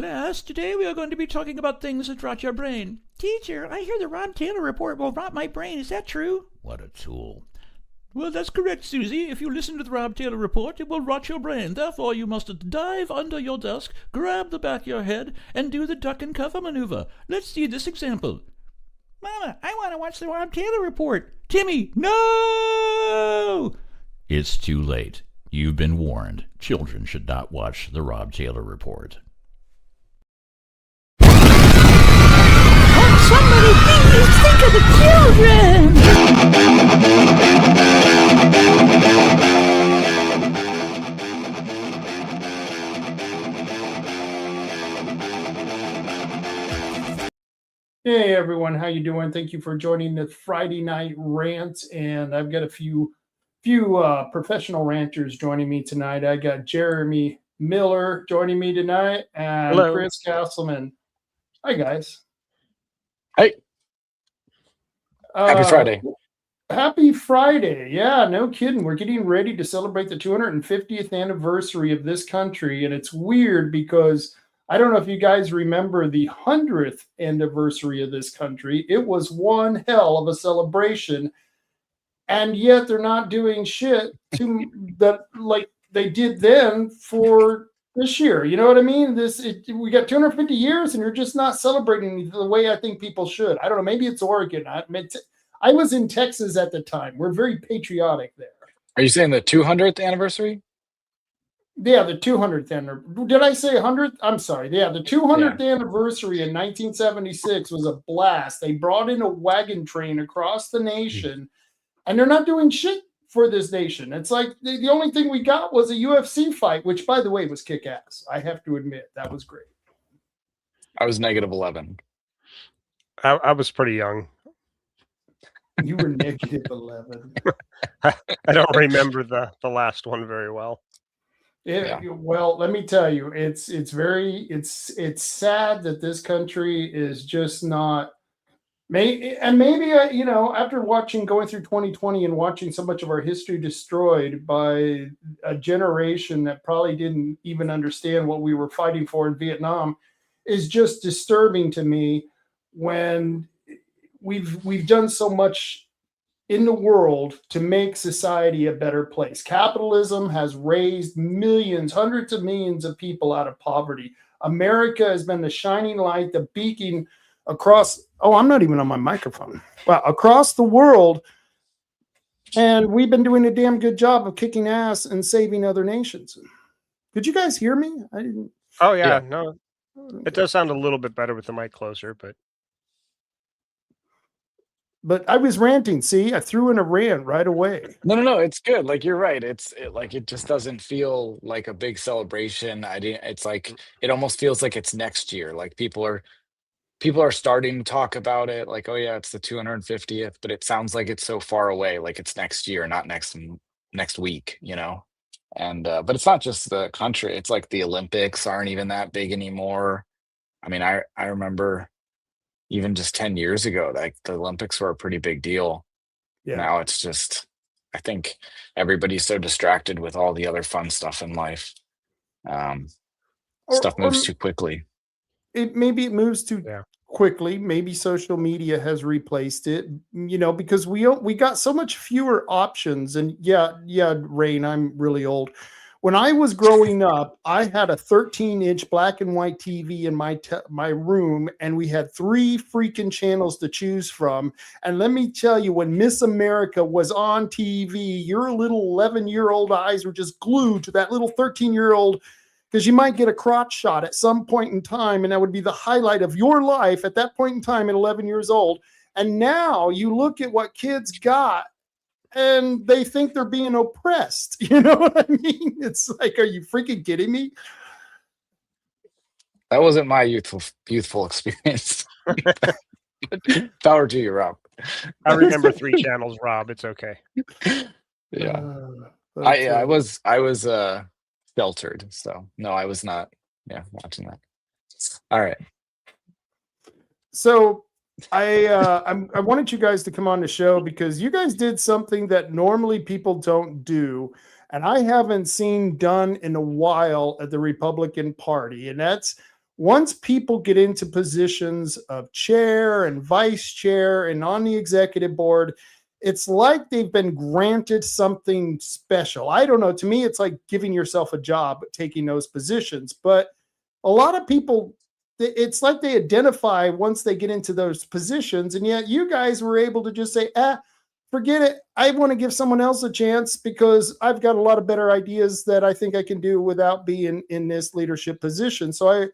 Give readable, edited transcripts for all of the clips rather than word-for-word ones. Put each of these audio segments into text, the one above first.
class. Today we are going to be talking about things that rot your brain. Teacher, I hear the Rob Taylor report will rot my brain. Is that true? What a tool. Well, that's correct, Susie. If you listen to the Rob Taylor report, it will rot your brain. Therefore, you must dive under your desk, grab the back of your head, and do the duck and cover maneuver. Let's see this example. Mama, I want to watch the Rob Taylor report. Timmy, no! It's too late. You've been warned. Children should not watch the Rob Taylor report. Somebody please think of the children! Hey everyone, how you doing? Thank you for joining the Friday night rant, and I've got a few professional ranters joining me tonight. I got Jerremy Miller joining me tonight, and Hello. Chris Castleman. Hi guys. Hey. Happy Friday. Happy Friday. Yeah, no kidding. We're getting ready to celebrate the 250th anniversary of this country, and it's weird because I don't know if you guys remember the 100th anniversary of this country. It was one hell of a celebration, and yet they're not doing shit to that like they did then for this year. You know what I mean? We got 250 years, and you're just not celebrating the way I think people should. I don't know. Maybe it's Oregon. I was in Texas at the time. We're very patriotic there. Are you saying the 200th anniversary? Yeah, the 200th anniversary. Did I say 100th? I'm sorry. Yeah, the 200th anniversary in 1976 was a blast. They brought in a wagon train across the nation, and they're not doing shit for this nation. It's like the only thing we got was a UFC fight, which, by the way, was kick-ass. I have to admit, that was great. I was -11. I was pretty young. You were -11. I don't remember the last one very well. Well, let me tell you, it's sad that this country is just not. Maybe after going through 2020 and watching so much of our history destroyed by a generation that probably didn't even understand what we were fighting for in Vietnam, is just disturbing to me. When we've done so much in the world to make society a better place. Capitalism has raised millions, hundreds of millions of people out of poverty. America has been the shining light, the beacon across. Oh, I'm not even on my microphone. Well, across the world. And we've been doing a damn good job of kicking ass and saving other nations. Could you guys hear me? I didn't. Oh, yeah. No, it does sound a little bit better with the mic closer, But I was ranting. See, I threw in a rant right away. No, it's good. Like, you're right. It just doesn't feel like a big celebration. It's like it almost feels like it's next year. Like people are starting to talk about it. Like, oh yeah, it's the 250th, but it sounds like it's so far away. Like it's next year, not next week. And but it's not just the country. It's like the Olympics aren't even that big anymore. I mean, I remember. Even just 10 years ago, like the Olympics were a pretty big deal. Yeah. Now it's just, I think everybody's so distracted with all the other fun stuff in life. Stuff moves too quickly. Maybe it moves too quickly. Maybe social media has replaced it, because we got so much fewer options. And yeah, Rain, I'm really old. When I was growing up, I had a 13-inch black and white TV in my room, and we had 3 freaking channels to choose from. And let me tell you, when Miss America was on TV, your little 11-year-old eyes were just glued to that little 13-year-old, because you might get a crotch shot at some point in time, and that would be the highlight of your life at that point in time at 11 years old. And now you look at what kids got, and they think they're being oppressed. You know what I mean? It's like, are you freaking kidding me? That wasn't my youthful experience. Power to you, Rob. I remember 3 channels, Rob. It's okay. Yeah. I was sheltered. So no, I was not watching that. All right. So I wanted you guys to come on the show because you guys did something that normally people don't do, and I haven't seen done in a while at the Republican Party, and that's once people get into positions of chair and vice chair and on the executive board, it's like they've been granted something special. I don't know. To me, it's like giving yourself a job, taking those positions. But a lot of people, it's like they identify once they get into those positions. And yet you guys were able to just say, forget it. I want to give someone else a chance because I've got a lot of better ideas that I think I can do without being in this leadership position. So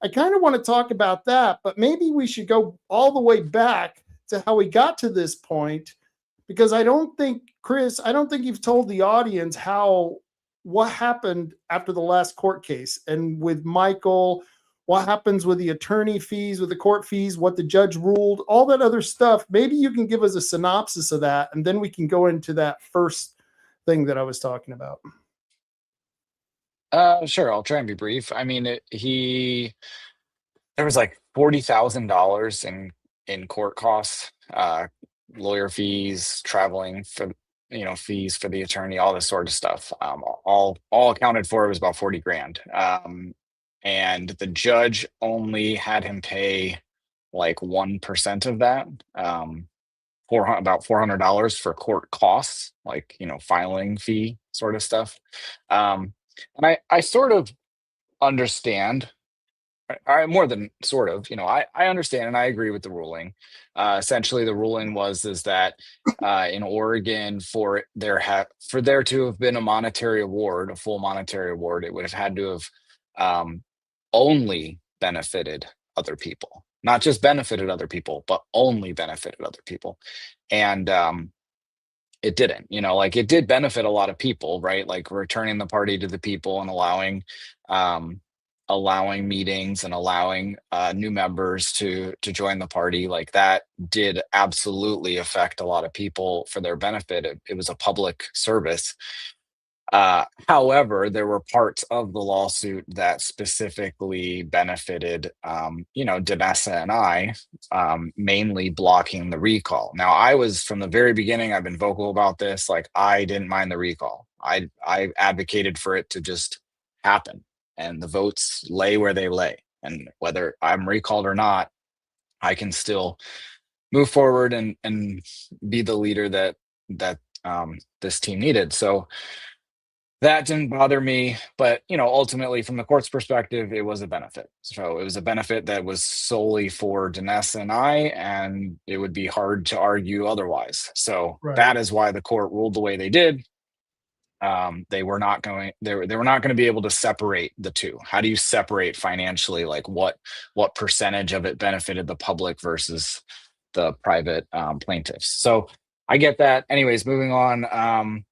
I kind of want to talk about that, but maybe we should go all the way back to how we got to this point, because I don't think, Chris, you've told the audience what happened after the last court case, and with Michael, what happens with the attorney fees, with the court fees, what the judge ruled, all that other stuff. Maybe you can give us a synopsis of that, and then we can go into that first thing that I was talking about. Sure, I'll try and be brief. I mean, there was like $40,000 in court costs, lawyer fees, traveling for fees for the attorney, all this sort of stuff. All accounted for, it was about 40 grand. And the judge only had him pay like 1% of that, about $400 for court costs, like filing fee sort of stuff. And I sort of understand. I more than sort of, I understand and I agree with the ruling. Essentially, the ruling is that in Oregon, for there to have been a monetary award, a full monetary award, it would have had to have only benefited other people, not just benefited other people, but only benefited other people. And it didn't, like it did benefit a lot of people, right? Like returning the party to the people and allowing meetings and allowing new members to join the party. Like that did absolutely affect a lot of people for their benefit. It was a public service. However, there were parts of the lawsuit that specifically benefited, Danessa and I, mainly blocking the recall. Now, I was, from the very beginning, I've been vocal about this. Like, I didn't mind the recall. I advocated for it to just happen, and the votes lay where they lay. And whether I'm recalled or not, I can still move forward and be the leader that this team needed. So that didn't bother me, but ultimately from the court's perspective, it was a benefit. So it was a benefit that was solely for Danessa and I, and it would be hard to argue otherwise. So That is why the court ruled the way they did. They were not going to be able to separate the two. How do you separate financially, like what percentage of it benefited the public versus the private plaintiffs? So I get that. Anyways, moving on.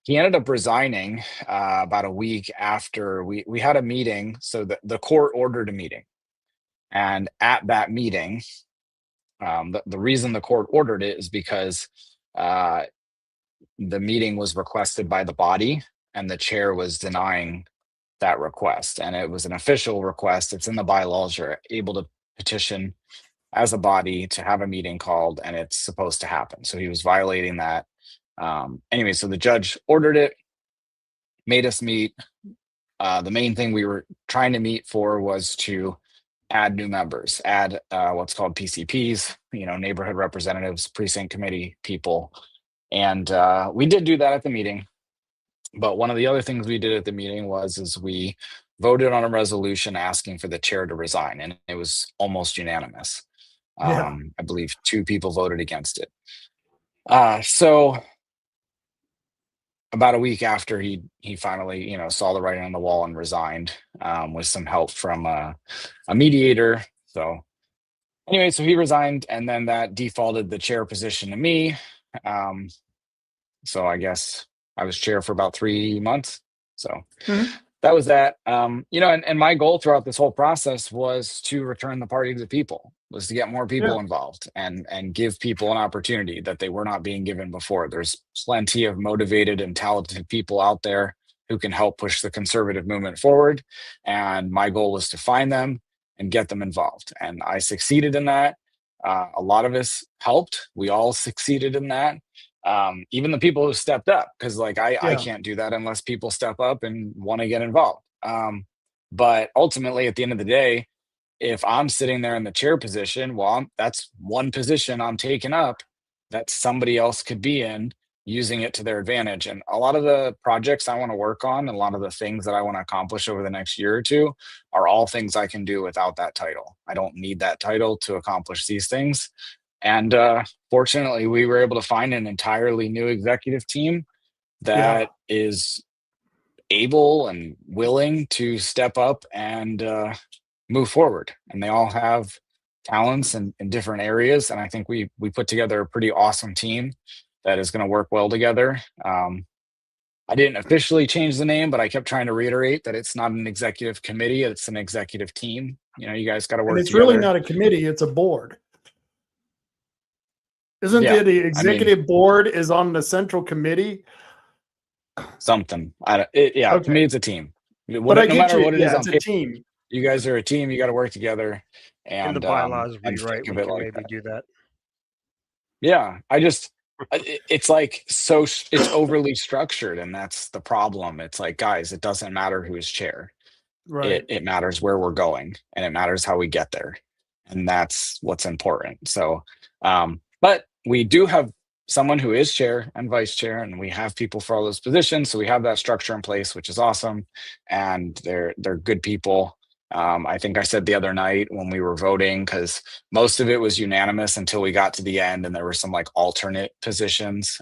He ended up resigning about a week after we had a meeting. So the court ordered a meeting. And at that meeting, the reason the court ordered it is because the meeting was requested by the body and the chair was denying that request. And it was an official request. It's in the bylaws. You're able to petition as a body to have a meeting called, and it's supposed to happen. So he was violating that. Anyway, so the judge ordered it, made us meet. The main thing we were trying to meet for was to add new members, add what's called PCPs, neighborhood representatives, precinct committee people. And we did do that at the meeting. But one of the other things we did at the meeting was we voted on a resolution asking for the chair to resign, and it was almost unanimous. I believe 2 people voted against it. So about a week after he finally, saw the writing on the wall and resigned, with some help from a mediator. So anyway, so he resigned, and then that defaulted the chair position to me. So I guess I was chair for about 3 months. So that was that. And my goal throughout this whole process was to return the party to the people, was to get more people involved and give people an opportunity that they were not being given before. There's plenty of motivated and talented people out there who can help push the conservative movement forward. And my goal was to find them and get them involved. And I succeeded in that. A lot of us helped. We all succeeded in that. Even the people who stepped up, because I can't do that unless people step up and want to get involved. But ultimately, at the end of the day, if I'm sitting there in the chair position, well, that's one position I'm taking up that somebody else could be in, using it to their advantage. And a lot of the projects I want to work on, and a lot of the things that I want to accomplish over the next year or two, are all things I can do without that title. I don't need that title to accomplish these things. And fortunately, we were able to find an entirely new executive team that is able and willing to step up and move forward. And they all have talents in different areas. And I think we put together a pretty awesome team that is going to work well together. I didn't officially change the name, but I kept trying to reiterate that it's not an executive committee, it's an executive team. You know, you guys got to work And it's together. really not a committee, it's a board. Isn't Yeah, the executive board is on the central committee? Something. To me, it's a team. But I No get matter you. what it is Yeah, on it's a paper, team. you guys are a team. You got to work together. In And the bylaws and rewrite, think of we it can like maybe that. do that. Yeah, it's like it's overly structured, and that's the problem. It's like, guys, it doesn't matter who is chair. Right. It matters where we're going, and it matters how we get there, and that's what's important. So, but we do have someone who is chair and vice chair, and we have people for all those positions. So we have that structure in place, which is awesome, and they're good people. I think I said the other night when we were voting, because most of it was unanimous until we got to the end, and there were some like alternate positions,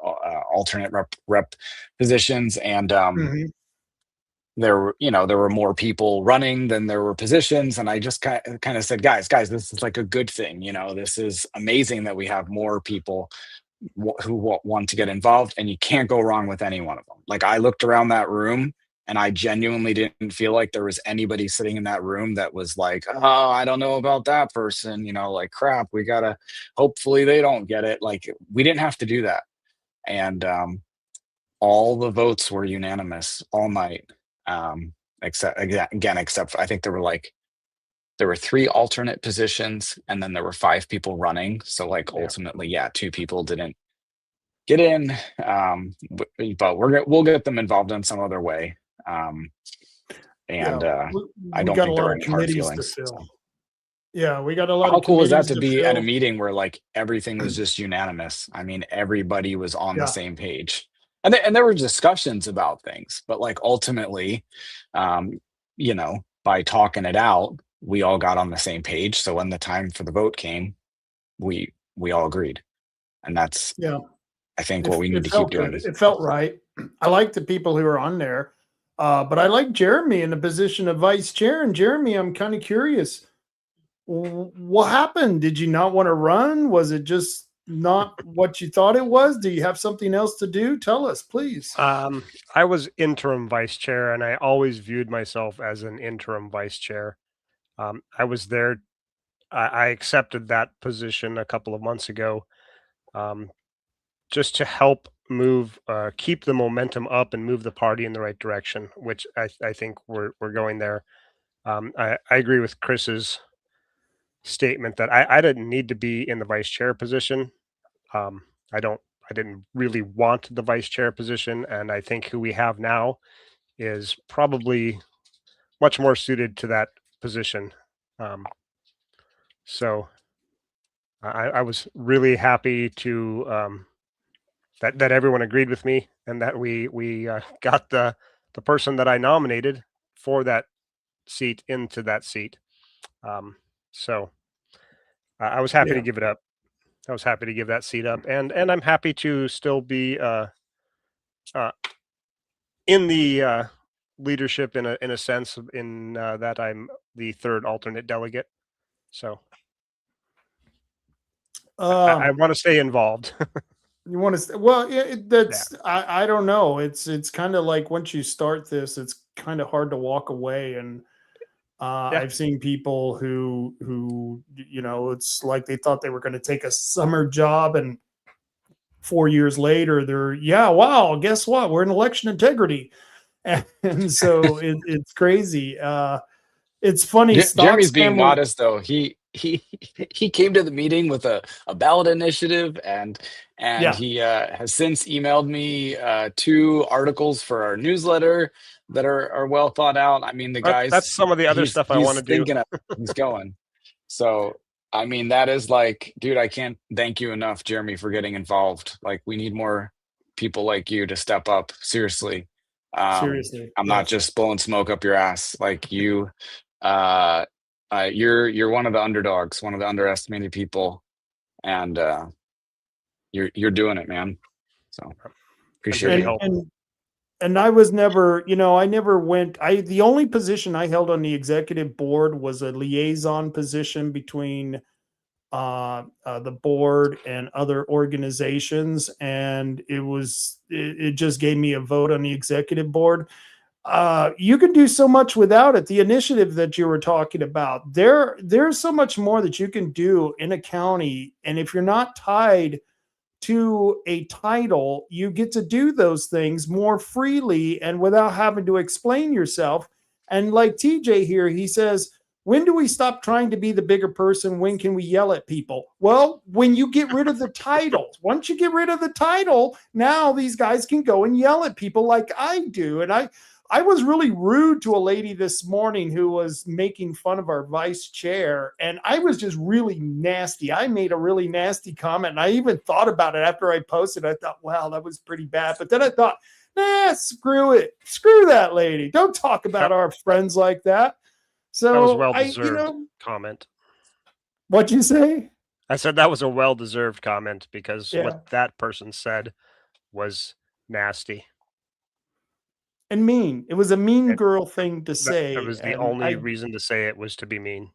alternate rep positions, and there were more people running than there were positions, and I just kind of said, guys, this is like a good thing. This is amazing that we have more people who want to get involved, and you can't go wrong with any one of them. Like, I looked around that room, and I genuinely didn't feel like there was anybody sitting in that room that was like, oh, I don't know about that person, like, crap, hopefully they don't get it. Like, we didn't have to do that. And all the votes were unanimous all night. Except I think there were 3 alternate positions, and then there were 5 people running. So like, ultimately, 2 people didn't get in. But we'll get them involved in some other way. I don't think there are any hard feelings. So. Yeah, we got a lot. How of cool was that to to be fill. at a meeting where like everything was just unanimous? I mean, everybody was on the same page. And there were discussions about things, but like, ultimately, by talking it out, we all got on the same page. So when the time for the vote came, we all agreed. And that's, I think, what we need to keep doing. It felt right. I like the people who are on there, but I like Jerremy in the position of vice chair. And Jerremy, I'm kind of curious, what happened? Did you not want to run? Was it just not what you thought it was? Do you have something else to do? Tell us, please. I was interim vice chair, and I always viewed myself as an interim vice chair. I was there. I accepted that position a couple of months ago, just to help keep the momentum up and move the party in the right direction, which I think we're going there. I agree with Chris's statement that I didn't need to be in the vice chair position. I didn't really want the vice chair position, and I think who we have now is probably much more suited to that position. So I was really happy to that everyone agreed with me, and that we got the person that I nominated for that seat into that seat. So I was happy to give it up. I was happy to give that seat up, and I'm happy to still be in the leadership in a sense, in that I'm the 3rd alternate delegate. So I want to stay involved. You want to? Well, I don't know. It's kind of like, once you start this, it's kind of hard to walk away. And I've seen people who it's like they thought they were going to take a summer job, and 4 years later they're wow, guess what, we're in election integrity. And so it's crazy. It's funny. Jeremy's being modest, though. He he came to the meeting with a ballot initiative, and Yeah. he has since emailed me 2 articles for our newsletter that are well thought out. I mean, the That's guy's some of the other stuff I want to do. thinking of, he's going. So I mean, that is like, dude, I can't thank you enough, Jeremy, for getting involved. Like, we need more people like you to step up. Seriously. Seriously. I'm not just blowing smoke up your ass. Like, you're one of the underdogs, one of the underestimated people, and you're doing it, man. So appreciate you. And I was never, I never went. The only position I held on the executive board was a liaison position between the board and other organizations, and it just gave me a vote on the executive board. You can do so much without it. The initiative that you were talking about, there's so much more that you can do in a county, and if you're not tied to a title, you get to do those things more freely and without having to explain yourself. And like TJ here, he says, when do we stop trying to be the bigger person? When can we yell at people? Well, when you get rid of the title. Once you get rid of the title, now these guys can go and yell at people like I do. And I was really rude to a lady this morning who was making fun of our vice chair, and I was just really nasty. I made a really nasty comment, and I even thought about it after I posted. I thought, wow, that was pretty bad. But then I thought, nah, screw it. Screw that lady. Don't talk about our friends like that. So that was well-deserved comment. What'd you say? I said that was a well-deserved comment because what that person said was nasty. And mean. It was a mean girl thing to say. That was the only reason to say it, was to be mean.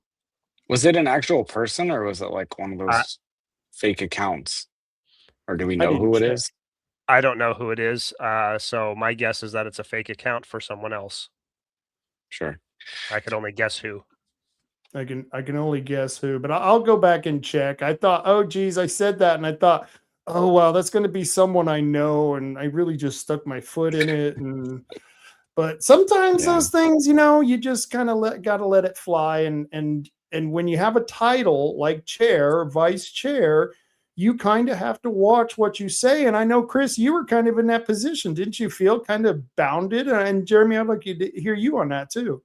Was it an actual person, or was it like one of those fake accounts? Or do we know who it is? I don't know who it is. So my guess is that it's a fake account for someone else. Sure. I could only guess who. I can only guess who, but I'll go back and check. I thought, oh geez, I said that, and I thought, oh wow, that's going to be someone I know, and I really just stuck my foot in it. But sometimes those things, you just kind of gotta let it fly. And when you have a title like chair or vice chair, you kind of have to watch what you say. And I know, Chris, you were kind of in that position. Didn't you feel kind of bounded? And Jeremy, I'd like to hear you on that too.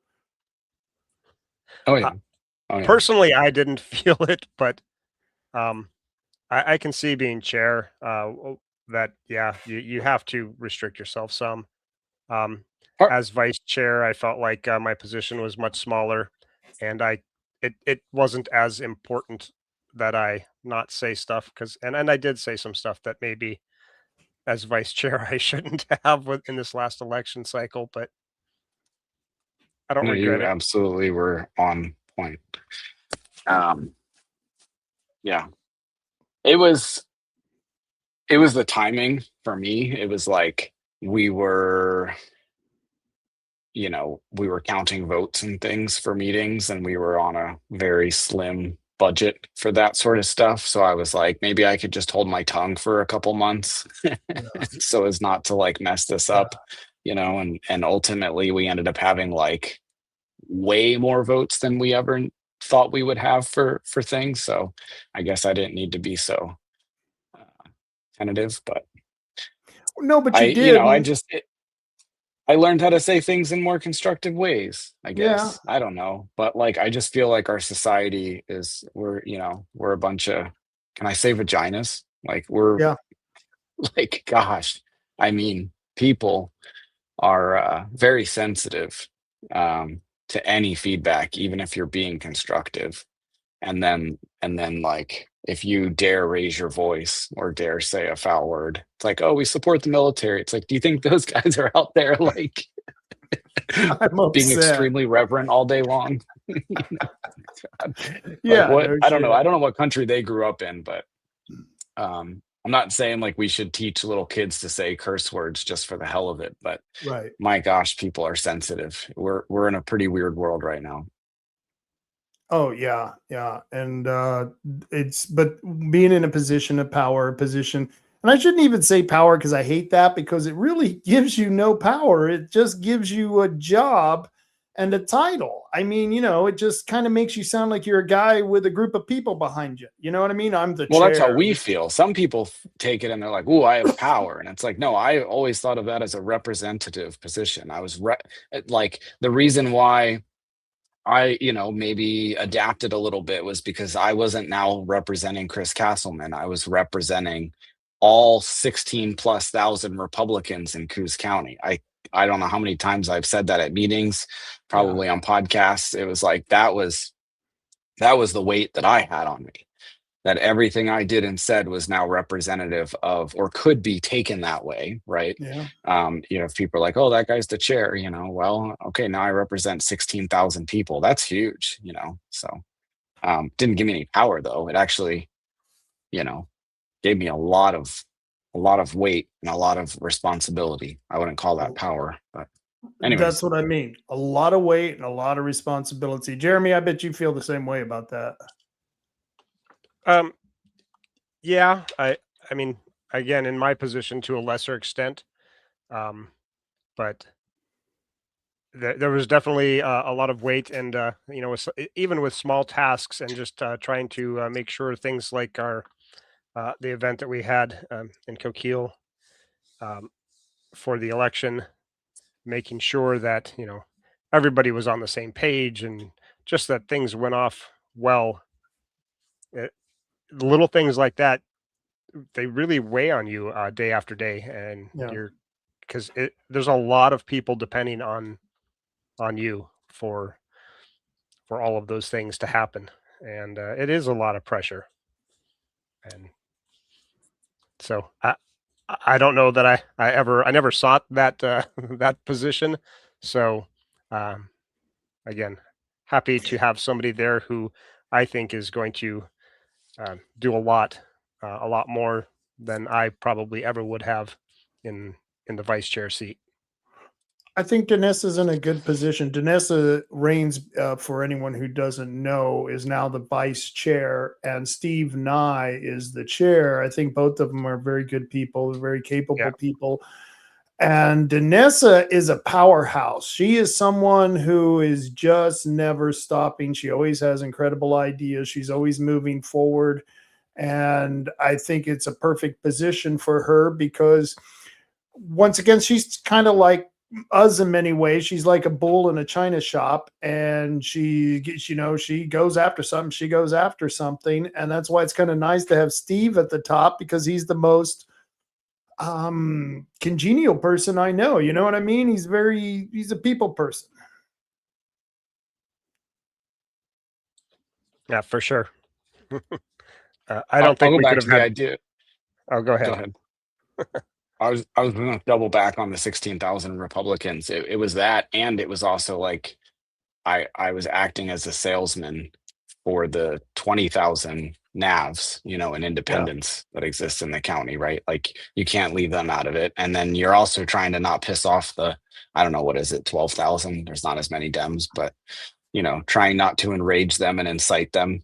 Oh yeah. Personally, I didn't feel it, but I can see being chair that, you have to restrict yourself some. As vice chair, I felt like my position was much smaller, and it wasn't as important that I not say stuff, and I did say some stuff that maybe as vice chair I shouldn't have in this last election cycle, but I don't regret it. Absolutely were on point. Yeah. It was the timing for me. It was like we were counting votes and things for meetings, and we were on a very slim budget for that sort of stuff. So I was like, maybe I could just hold my tongue for a couple months so as not to like mess this up, and ultimately we ended up having like way more votes than we ever thought we would have for things. So I guess I didn't need to be so tentative, but no, but you did. I learned how to say things in more constructive ways, I guess. I don't know. But like, I just feel like our society we're a bunch of, can I say vaginas? Like like, gosh, I mean, people are very sensitive to any feedback, even if you're being constructive. And then like, if you dare raise your voice or dare say a foul word, it's like, oh, we support the military. It's like, do you think those guys are out there like being extremely reverent all day long? Yeah. Like, I don't know. I don't know what country they grew up in, but I'm not saying like we should teach little kids to say curse words just for the hell of it. But my gosh, people are sensitive. We're in a pretty weird world right now. Oh yeah. And but being in a position of power, and I shouldn't even say power because I hate that, because it really gives you no power. It just gives you a job, and a title. I mean, it just kind of makes you sound like you're a guy with a group of people behind you. You know what I mean? I'm the Well, that's how chair. we feel. Some people take it and they're like, "Ooh, I have power," and it's like, no, I always thought of that as a representative position. I was like the reason why I, maybe adapted a little bit was because I wasn't now representing Chris Castleman. I was representing all 16 plus thousand Republicans in Coos County. I don't know how many times I've said that at meetings, probably on podcasts. It was like that was the weight that I had on me. That everything I did and said was now representative of, or could be taken that way, right? Yeah. If people are like, "Oh, that guy's the chair," well, okay, now I represent 16,000 people. That's huge, So, didn't give me any power though. It actually, gave me a lot of weight and a lot of responsibility. I wouldn't call that power, but anyways. That's what I mean. A lot of weight and a lot of responsibility. Jeremy, I bet you feel the same way about that. Yeah, I mean, again, in my position to a lesser extent, but there was definitely a lot of weight, and even with small tasks and just trying to make sure things like our the event that we had in Coquille for the election, making sure that everybody was on the same page and just that things went off well. Little things like that, they really weigh on you day after day, and because there's a lot of people depending on you for all of those things to happen, and it is a lot of pressure. And so I don't know that I never sought that that position. So again, happy to have somebody there who I think is going to do a lot more than I probably ever would have in the vice chair seat. I think Danessa's in a good position. Danessa Reigns, for anyone who doesn't know, is now the vice chair, and Steve Nye is the chair. I think both of them are very good people, very capable people. And Danessa is a powerhouse. She is someone who is just never stopping. She always has incredible ideas. She's always moving forward. And I think it's a perfect position for her because, once again, she's kind of like us in many ways. She's like a bull in a china shop, and she goes after something. She goes after something. And that's why it's kind of nice to have Steve at the top, because he's the most congenial person I know. You know what I mean? He's a people person. Yeah, for sure. I don't think I'll go we back could to have the had. idea. Oh, go ahead. Go ahead. I was going to double back on the 16,000 Republicans. It was that, and it was also like I was acting as a salesman for the 20,000 NAVs, and independents that exist in the county, right? Like you can't leave them out of it. And then you're also trying to not piss off I don't know, what is it, 12,000? There's not as many Dems, but trying not to enrage them and incite them.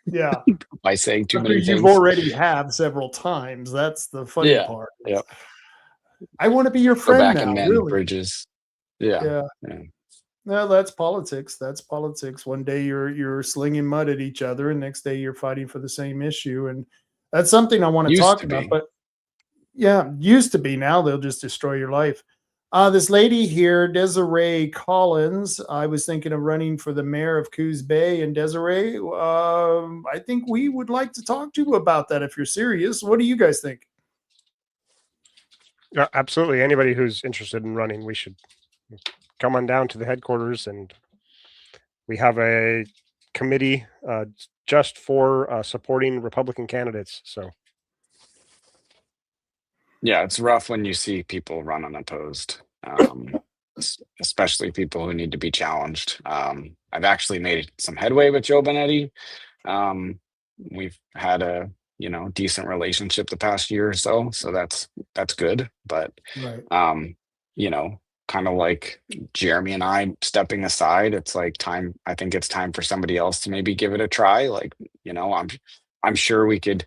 Yeah. By saying too many things. You've already have several times. That's the funny part. Yep. I want to be your friend Go back now. and mend Really. bridges. Yeah. No, that's politics. That's politics. One day you're slinging mud at each other, and next day you're fighting for the same issue. And that's something I want to talk about. But used to be. Now they'll just destroy your life. This lady here, Desiree Collins, I was thinking of running for the mayor of Coos Bay. And Desiree, I think we would like to talk to you about that if you're serious. What do you guys think? Absolutely. Anybody who's interested in running, we should come on down to the headquarters, and we have a committee just for supporting Republican candidates. So yeah, it's rough when you see people run unopposed, especially people who need to be challenged. I've actually made some headway with Joe Benetti. We've had a decent relationship the past year or so that's good. But kind of like Jeremy and I stepping aside, it's like time. I think it's time for somebody else to maybe give it a try. Like, I'm sure we could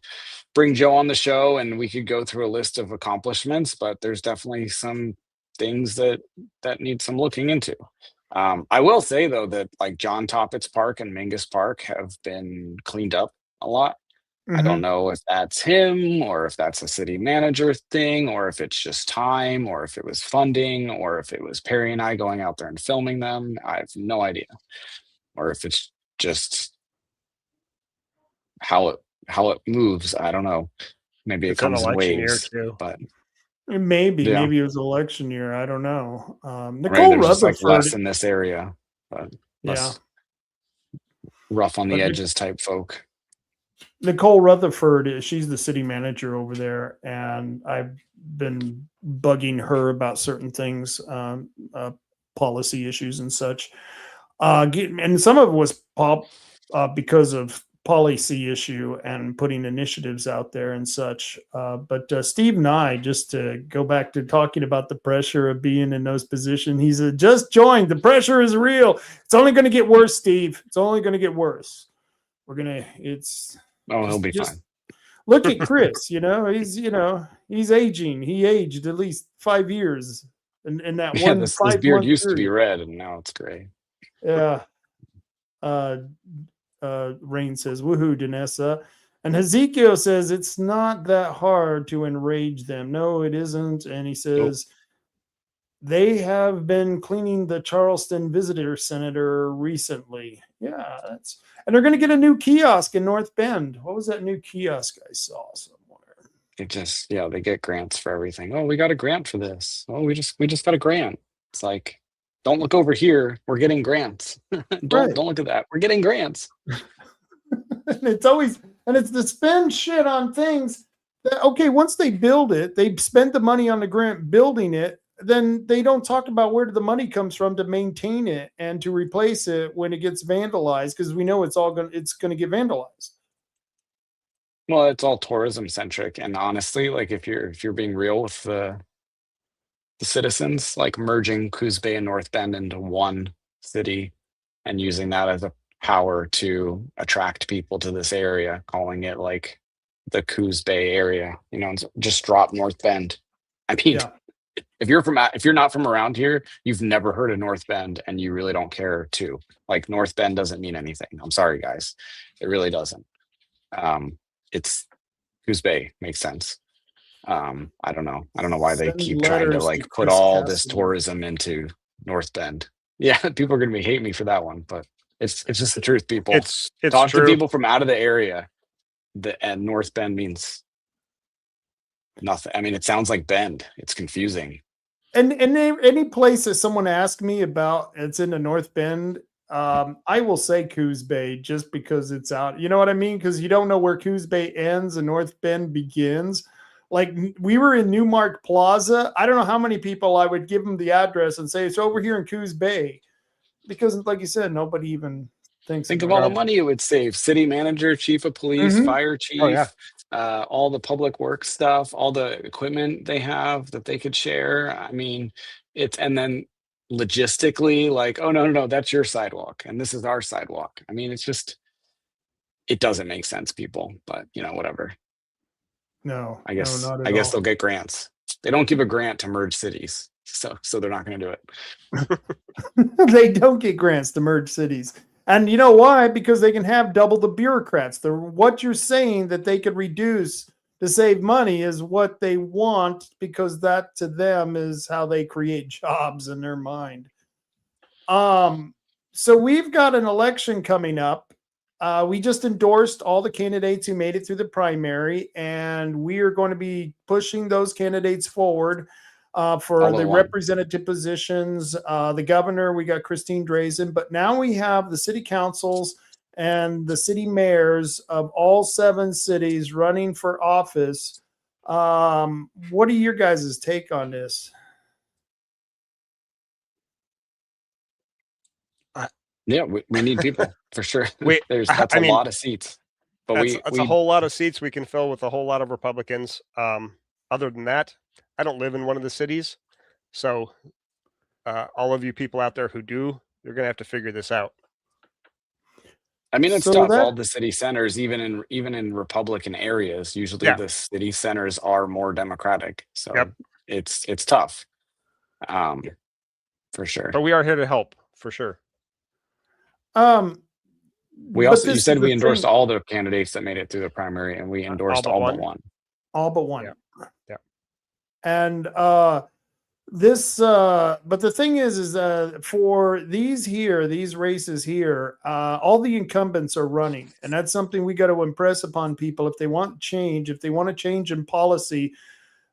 bring Joe on the show and we could go through a list of accomplishments, but there's definitely some things that need some looking into. I will say though that like John Toppit's Park and Mingus Park have been cleaned up a lot. I don't know if that's him or if that's a city manager thing or if it's just time or if it was funding or if it was Perry and I going out there and filming them. I have no idea. Or if it's just how it moves. I don't know. Maybe it It's an comes in election year waves, too. but Maybe yeah, it was election year. I don't know. or maybe Nicole there's just like Rutherford, less in this area, but yeah, less rough on the but edges type folk. Nicole Rutherford, she's the city manager over there, and I've been bugging her about certain things, policy issues and such. And some of it was because of policy issue and putting initiatives out there and such. But Steve Nye, just to go back to talking about the pressure of being in those positions, he's just joined. The pressure is real. It's only going to get worse, Steve. It's only going to get worse. Oh, he'll be fine. Look at Chris. He's aging. He aged at least 5 years in that Yeah, one this 5 beard month used to be period. red and now it's gray. Yeah. Rain says, woohoo, Danessa. And Hezekiah says, it's not that hard to enrage them. No, it isn't. And he says, they have been cleaning the Charleston Visitor Center recently. Yeah, and they're going to get a new kiosk in North Bend. What was that new kiosk I saw somewhere? They get grants for everything. Oh, we got a grant for this. Oh, we just got a grant. It's like, don't look over here. We're getting grants. Don't look at that. We're getting grants. And it's to spend shit on things that, okay, once they build it, they spend the money on the grant building it, then they don't talk about where the money comes from to maintain it and to replace it when it gets vandalized, because we know it's going to get vandalized. Well, it's all tourism centric, and honestly, like if you're being real with the citizens, like merging Coos Bay and North Bend into one city and using that as a power to attract people to this area, calling it like the Coos Bay area, just drop North Bend. I mean, if you're not from around here, you've never heard of North Bend and you really don't care too. Like North Bend doesn't mean anything. I'm sorry, guys. It really doesn't. It's Coos Bay makes sense. I don't know why they keep trying to like put all this tourism into North Bend. Yeah, people are gonna hate me for that one, but it's just the truth, people. It's Talk true. to people from out of the area. And North Bend means nothing. I mean, it sounds like Bend. It's confusing. And any place that someone asks me about, it's in the North Bend, I will say Coos Bay just because it's out. You know what I mean? Because you don't know where Coos Bay ends and North Bend begins. Like we were in Newmark Plaza. I don't know how many people I would give them the address and say it's over here in Coos Bay, because like you said, nobody even think of all the money it would save. City manager, chief of police, fire chief, all the public works stuff, all the equipment they have that they could share. I mean, and then logistically, like, oh no, that's your sidewalk and this is our sidewalk. I mean, it doesn't make sense, people, but whatever. No, I guess not at I guess all. they'll get grants. They don't give a grant to merge cities, so they're not going to do it. They don't get grants to merge cities. And you know why? Because they can have double the bureaucrats. What you're saying that they could reduce to save money is what they want, because that to them is how they create jobs in their mind. So we've got an election coming up. We just endorsed all the candidates who made it through the primary, and we are going to be pushing those candidates forward for the representative positions. The governor, we got Christine Drazen, but now we have the city councils and the city mayors of all 7 cities running for office. What are your guys' take on this? Yeah, we need people for sure. That's a lot of seats, but that's a whole lot of seats we can fill with a whole lot of Republicans. Other than that, I don't live in one of the cities, so all of you people out there who do, you're going to have to figure this out. I mean, it's tough. All the city centers, even in Republican areas, usually the city centers are more Democratic, so it's tough, for sure. But we are here to help for sure. We But also, you this said is we the endorsed thing, all the candidates that made it through the primary, and we endorsed but all but one? one. all but one. Yeah. And this but the thing is for these races here, all the incumbents are running, and that's something we got to impress upon people. If they want change, if they want to change in policy,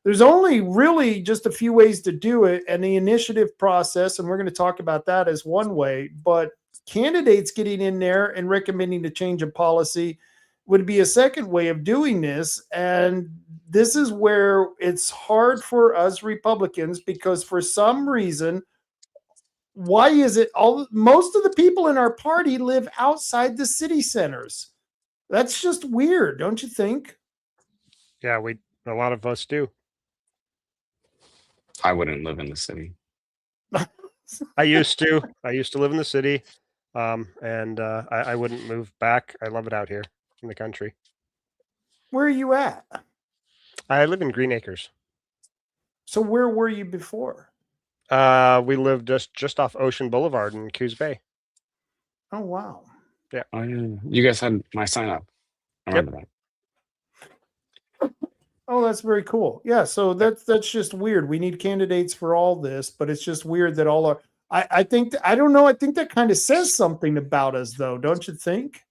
there's only really just a few ways to do it, and the initiative process, and we're going to talk about that as one way, but candidates getting in there and recommending a change of policy would be a second way of doing this. And this is where it's hard for us Republicans, because for some reason, why is it most of the people in our party live outside the city centers? That's just weird, don't you think? Yeah, a lot of us do. I wouldn't live in the city. I used to live in the city, and I wouldn't move back. I love it out here in the country. Where are you at? I live in Green Acres. So where were you before? We lived just off Ocean Boulevard in Coos Bay. Oh, wow. Oh, yeah. You guys had my sign up. I remember that. Oh, that's very cool. Yeah, so that's just weird. We need candidates for all this, but it's just weird that all our I think I don't know. I think that kind of says something about us, though, don't you think?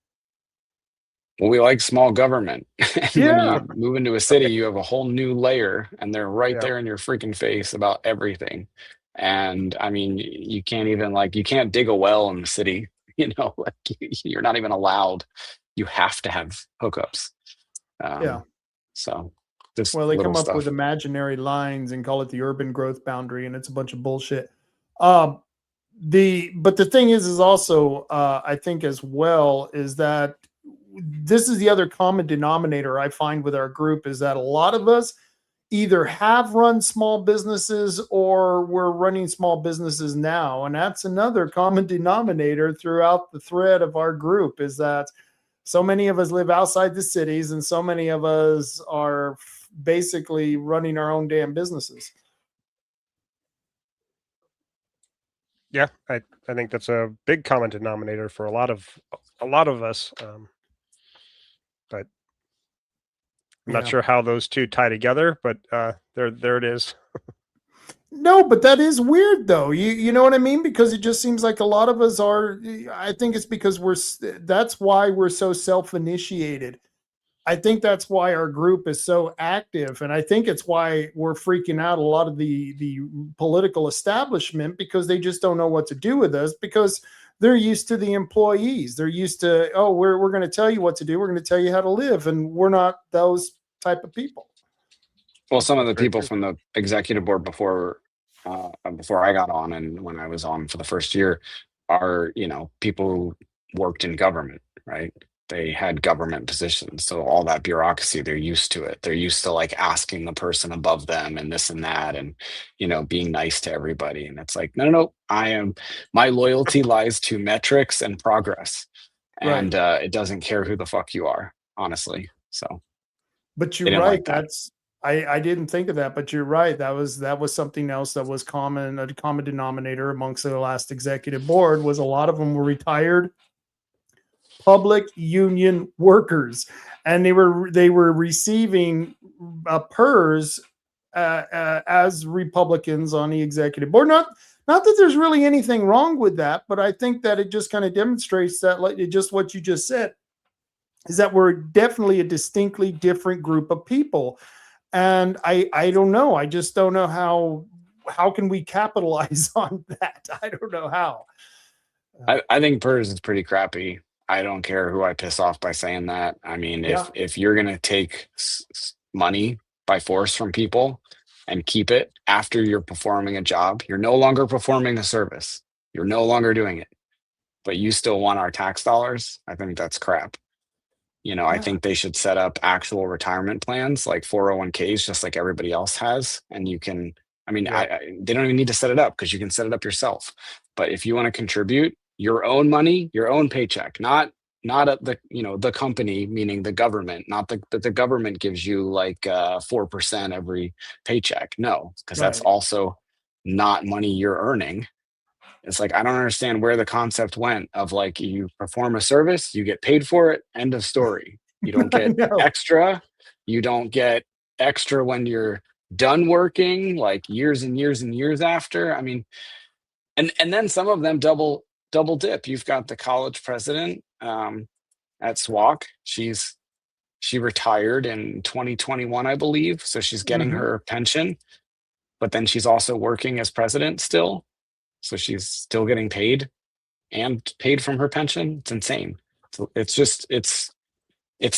Well, we like small government. And Yeah. when you move into a city, you have a whole new layer, and they're right Yeah. there in your freaking face about everything. And I mean, you can't even you can't dig a well in the city. Like you're not even allowed. You have to have hookups. Yeah. So just Well, they little come up stuff. with imaginary lines and call it the urban growth boundary, and it's a bunch of bullshit. But the thing is also I think as well is that this is the other common denominator I find with our group, is that a lot of us either have run small businesses or we're running small businesses now. And that's another common denominator throughout the thread of our group, is that so many of us live outside the cities, and so many of us are basically running our own damn businesses. Yeah, I think that's a big common denominator for a lot of us. But I'm not sure how those two tie together, but there it is. No, but that is weird, though. You know what I mean? Because it just seems like a lot of us are. I think it's because that's why we're so self-initiated. I think that's why our group is so active, and I think it's why we're freaking out a lot of the political establishment, because they just don't know what to do with us, because they're used to the employees. They're used to, oh, we're going to tell you what to do. We're going to tell you how to live, and we're not those type of people. Well, some of the people from the executive board before I got on, and when I was on for the first year, are people who worked in government, right? They had government positions, so all that bureaucracy, they're used to it. They're used to asking the person above them and this and that, and being nice to everybody. And it's like, no, my loyalty lies to metrics and progress, and it doesn't care who the fuck you are, honestly. So, but you're right. That's I didn't think of that, but you're right. That was something else that was common. A common denominator amongst the last executive board was a lot of them were retired public union workers, and they were receiving PERS as Republicans on the executive board. Not that there's really anything wrong with that, but I think that it just kind of demonstrates that, just what you just said, is that we're definitely a distinctly different group of people. And I don't know. I just don't know how can we capitalize on that? I don't know how. I think PERS is pretty crappy. I don't care who I piss off by saying that. I mean, if you're going to take money by force from people and keep it after you're performing a job, you're no longer performing a service. You're no longer doing it, but you still want our tax dollars. I think that's crap. I think they should set up actual retirement plans like 401ks, just like everybody else has. And you can, they don't even need to set it up, because you can set it up yourself. But if you want to contribute your own money, your own paycheck, not the company, meaning the government, not that the government gives you 4% every paycheck. No, because that's also not money you're earning. It's like, I don't understand where the concept went of like, you perform a service, you get paid for it, end of story. You don't I get know. extra. You don't get extra when you're done working, like years and years and years after. I mean, and then some of them double dip. You've got the college president at SWAC. She retired in 2021, I believe. So she's getting Mhm. her pension, but then she's also working as president still. So she's still getting paid and paid from her pension. It's insane. So it's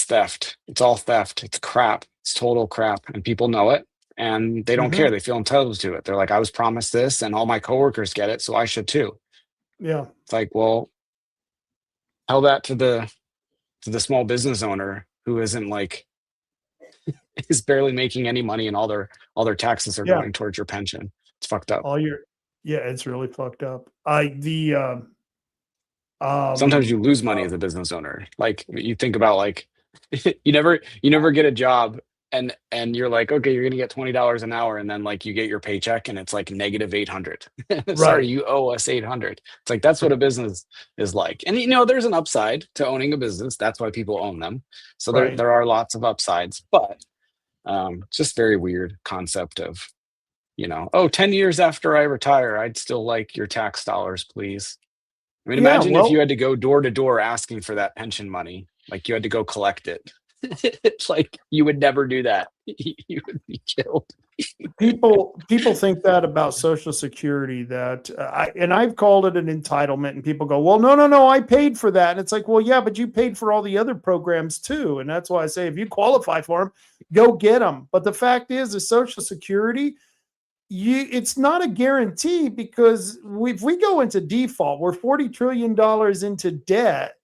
theft. It's all theft. It's crap. It's total crap. And people know it and they don't care. Mhm. They feel entitled to it. They're like, I was promised this and all my coworkers get it, so I should too. Yeah. It's like, well, tell that to the small business owner who isn't like is barely making any money and all their taxes are Yeah. going towards your pension. It's fucked up. All your yeah, it's really fucked up. Sometimes Um you lose money as a business owner. Like you think about like you never get a job and you're like, okay, you're gonna get $20 an hour, and then like you get your paycheck and it's like negative 800. Sorry, right. you owe us 800. It's like that's what a business is like. And there's an upside to owning a business. That's why people own them. So there Right. there are lots of upsides, but just very weird concept of, oh, 10 years after I retire, I'd still like your tax dollars, please. I mean, Yeah, imagine if you well, had to go door to door asking for that pension money, like you had to go collect it. It's like you would never do that. You would be killed. people think that about Social Security that I've called it an entitlement, and people go, well, no, I paid for that, and it's like, well, yeah, but you paid for all the other programs too, and that's why I say if you qualify for them, go get them. But the fact is, the Social Security, it's not a guarantee, because if we go into default, we're $40 trillion into debt.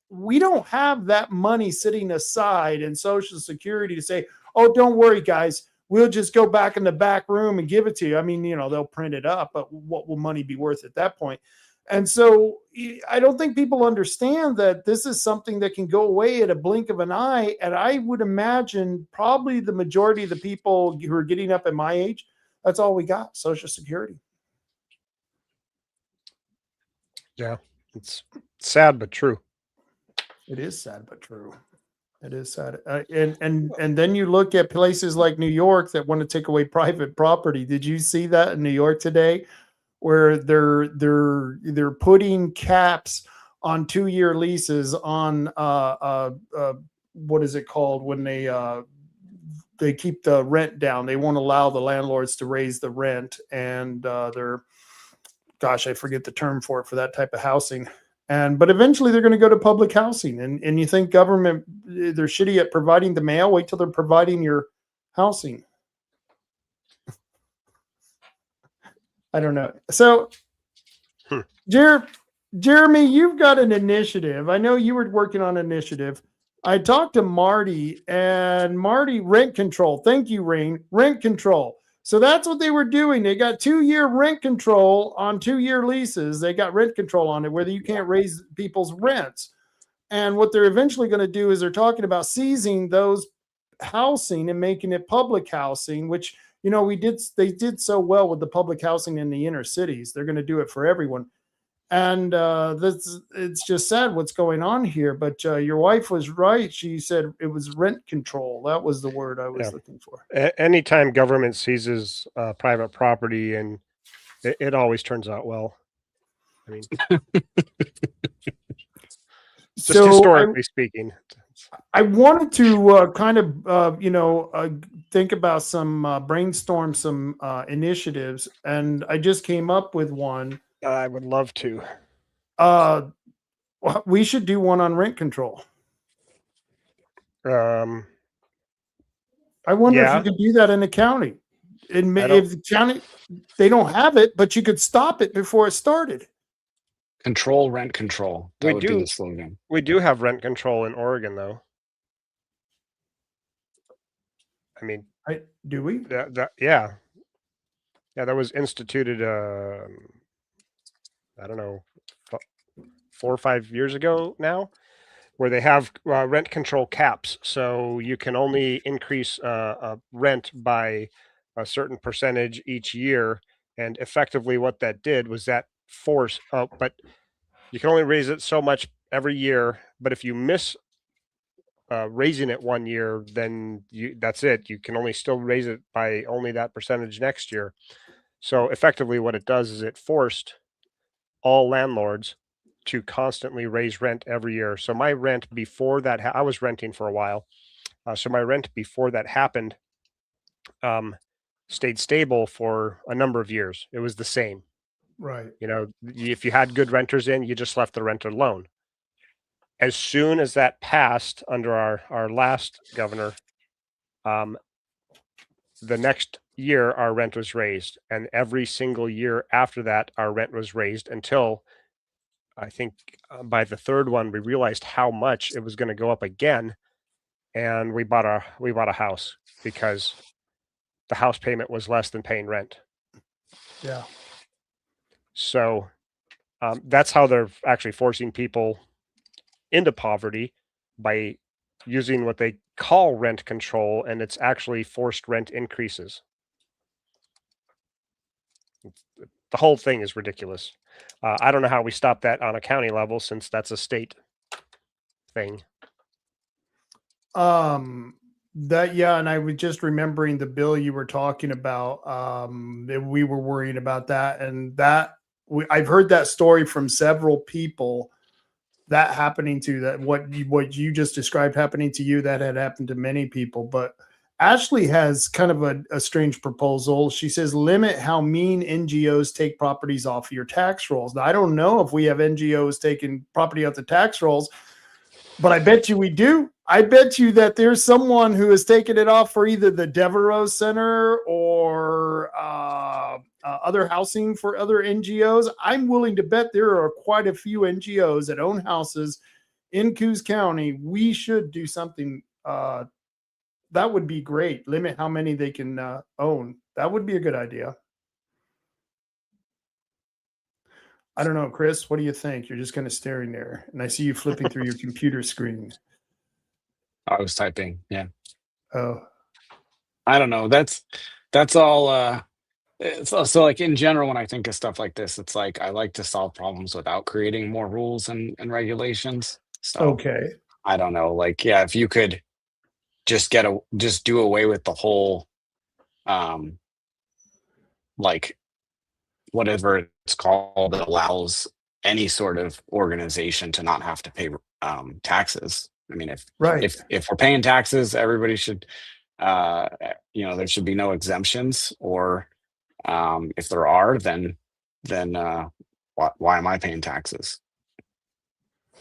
We don't have that money sitting aside in Social Security to say, oh, don't worry, guys, we'll just go back in the back room and give it to you. I mean, they'll print it up, but what will money be worth at that point? And so I don't think people understand that this is something that can go away at a blink of an eye. And I would imagine probably the majority of the people who are getting up at my age, that's all we got, Social Security. Yeah, it's sad but true. It is sad but true. It is sad. And then you look at places like New York that want to take away private property. Did you see that in New York today, where they're putting caps on 2-year leases on what is it called when they keep the rent down? They won't allow the landlords to raise the rent, and gosh, I forget the term for it, for that type of housing. But eventually they're going to go to public housing. And you think government, they're shitty at providing the mail? Wait till they're providing your housing. I don't know. So, Jerremy, you've got an initiative. I know you were working on an initiative. I talked to Marty, and Marty, rent control. Thank you, Rain. Rent control. So that's what they were doing. They got 2-year rent control on 2-year leases. They got rent control on it, where you can't raise people's rents. And what they're eventually going to do is they're talking about seizing those housing and making it public housing, which, they did so well with the public housing in the inner cities. They're going to do it for everyone. And it's just sad what's going on here. But your wife was right. She said it was rent control. That was the word I was looking for. Anytime government seizes private property, and it always turns out well. I mean, just historically speaking. I wanted to kind of, think about brainstorm some initiatives, and I just came up with one. I would love to. We should do one on rent control. I wonder if you could do that in the county. If the county, they don't have it, but you could stop it before it started. Control rent control. That would be the slogan. We do have rent control in Oregon, though. I mean, do we? Yeah, that was instituted. I don't know, 4 or 5 years ago now, where they have rent control caps. So you can only increase rent by a certain percentage each year. And effectively what that did was that force. Oh, but you can only raise it so much every year. But if you miss raising it 1 year, then that's it. You can only still raise it by only that percentage next year. So effectively, what it does is it forced all landlords to constantly raise rent every year. So my rent before that, I was renting for a while. So my rent before that happened stayed stable for a number of years. It was the same. Right. You know, if you had good renters in, you just left the rent alone. As soon as that passed under our last governor, the next year our rent was raised, and every single year after that our rent was raised until I think by the third one we realized how much it was going to go up again, and we bought a house because the house payment was less than paying rent. Yeah. So that's how they're actually forcing people into poverty, by using what they call rent control, and it's actually forced rent increases. The whole thing is ridiculous. I don't know how we stop that on a county level, since that's a state thing. And I was just remembering the bill you were talking about. That we were worrying about that, and I've heard that story from several people. That happening to that, what you just described happening to you, that had happened to many people. But Ashley has kind of a strange proposal. She says, limit how mean NGOs take properties off your tax rolls. Now, I don't know if we have NGOs taking property off the tax rolls, but I bet you we do. I bet you that there's someone who has taken it off for either the Devereaux Center or other housing for other NGOs. I'm willing to bet there are quite a few NGOs that own houses in Coos County. We should do something. That would be great. Limit how many they can own. That would be a good idea. I don't know, Chris, what do you think? You're just kind of staring there, and I see you flipping through your computer screen. I was typing. Yeah. Oh, I don't know. That's all. So like in general, when I think of stuff like this, it's like I like to solve problems without creating more rules and regulations. So okay. I don't know. Like, yeah, if you could just do away with the whole, like whatever it's called, that allows any sort of organization to not have to pay taxes. I mean, if we're paying taxes, everybody should, there should be no exemptions, or if there are, then why am I paying taxes?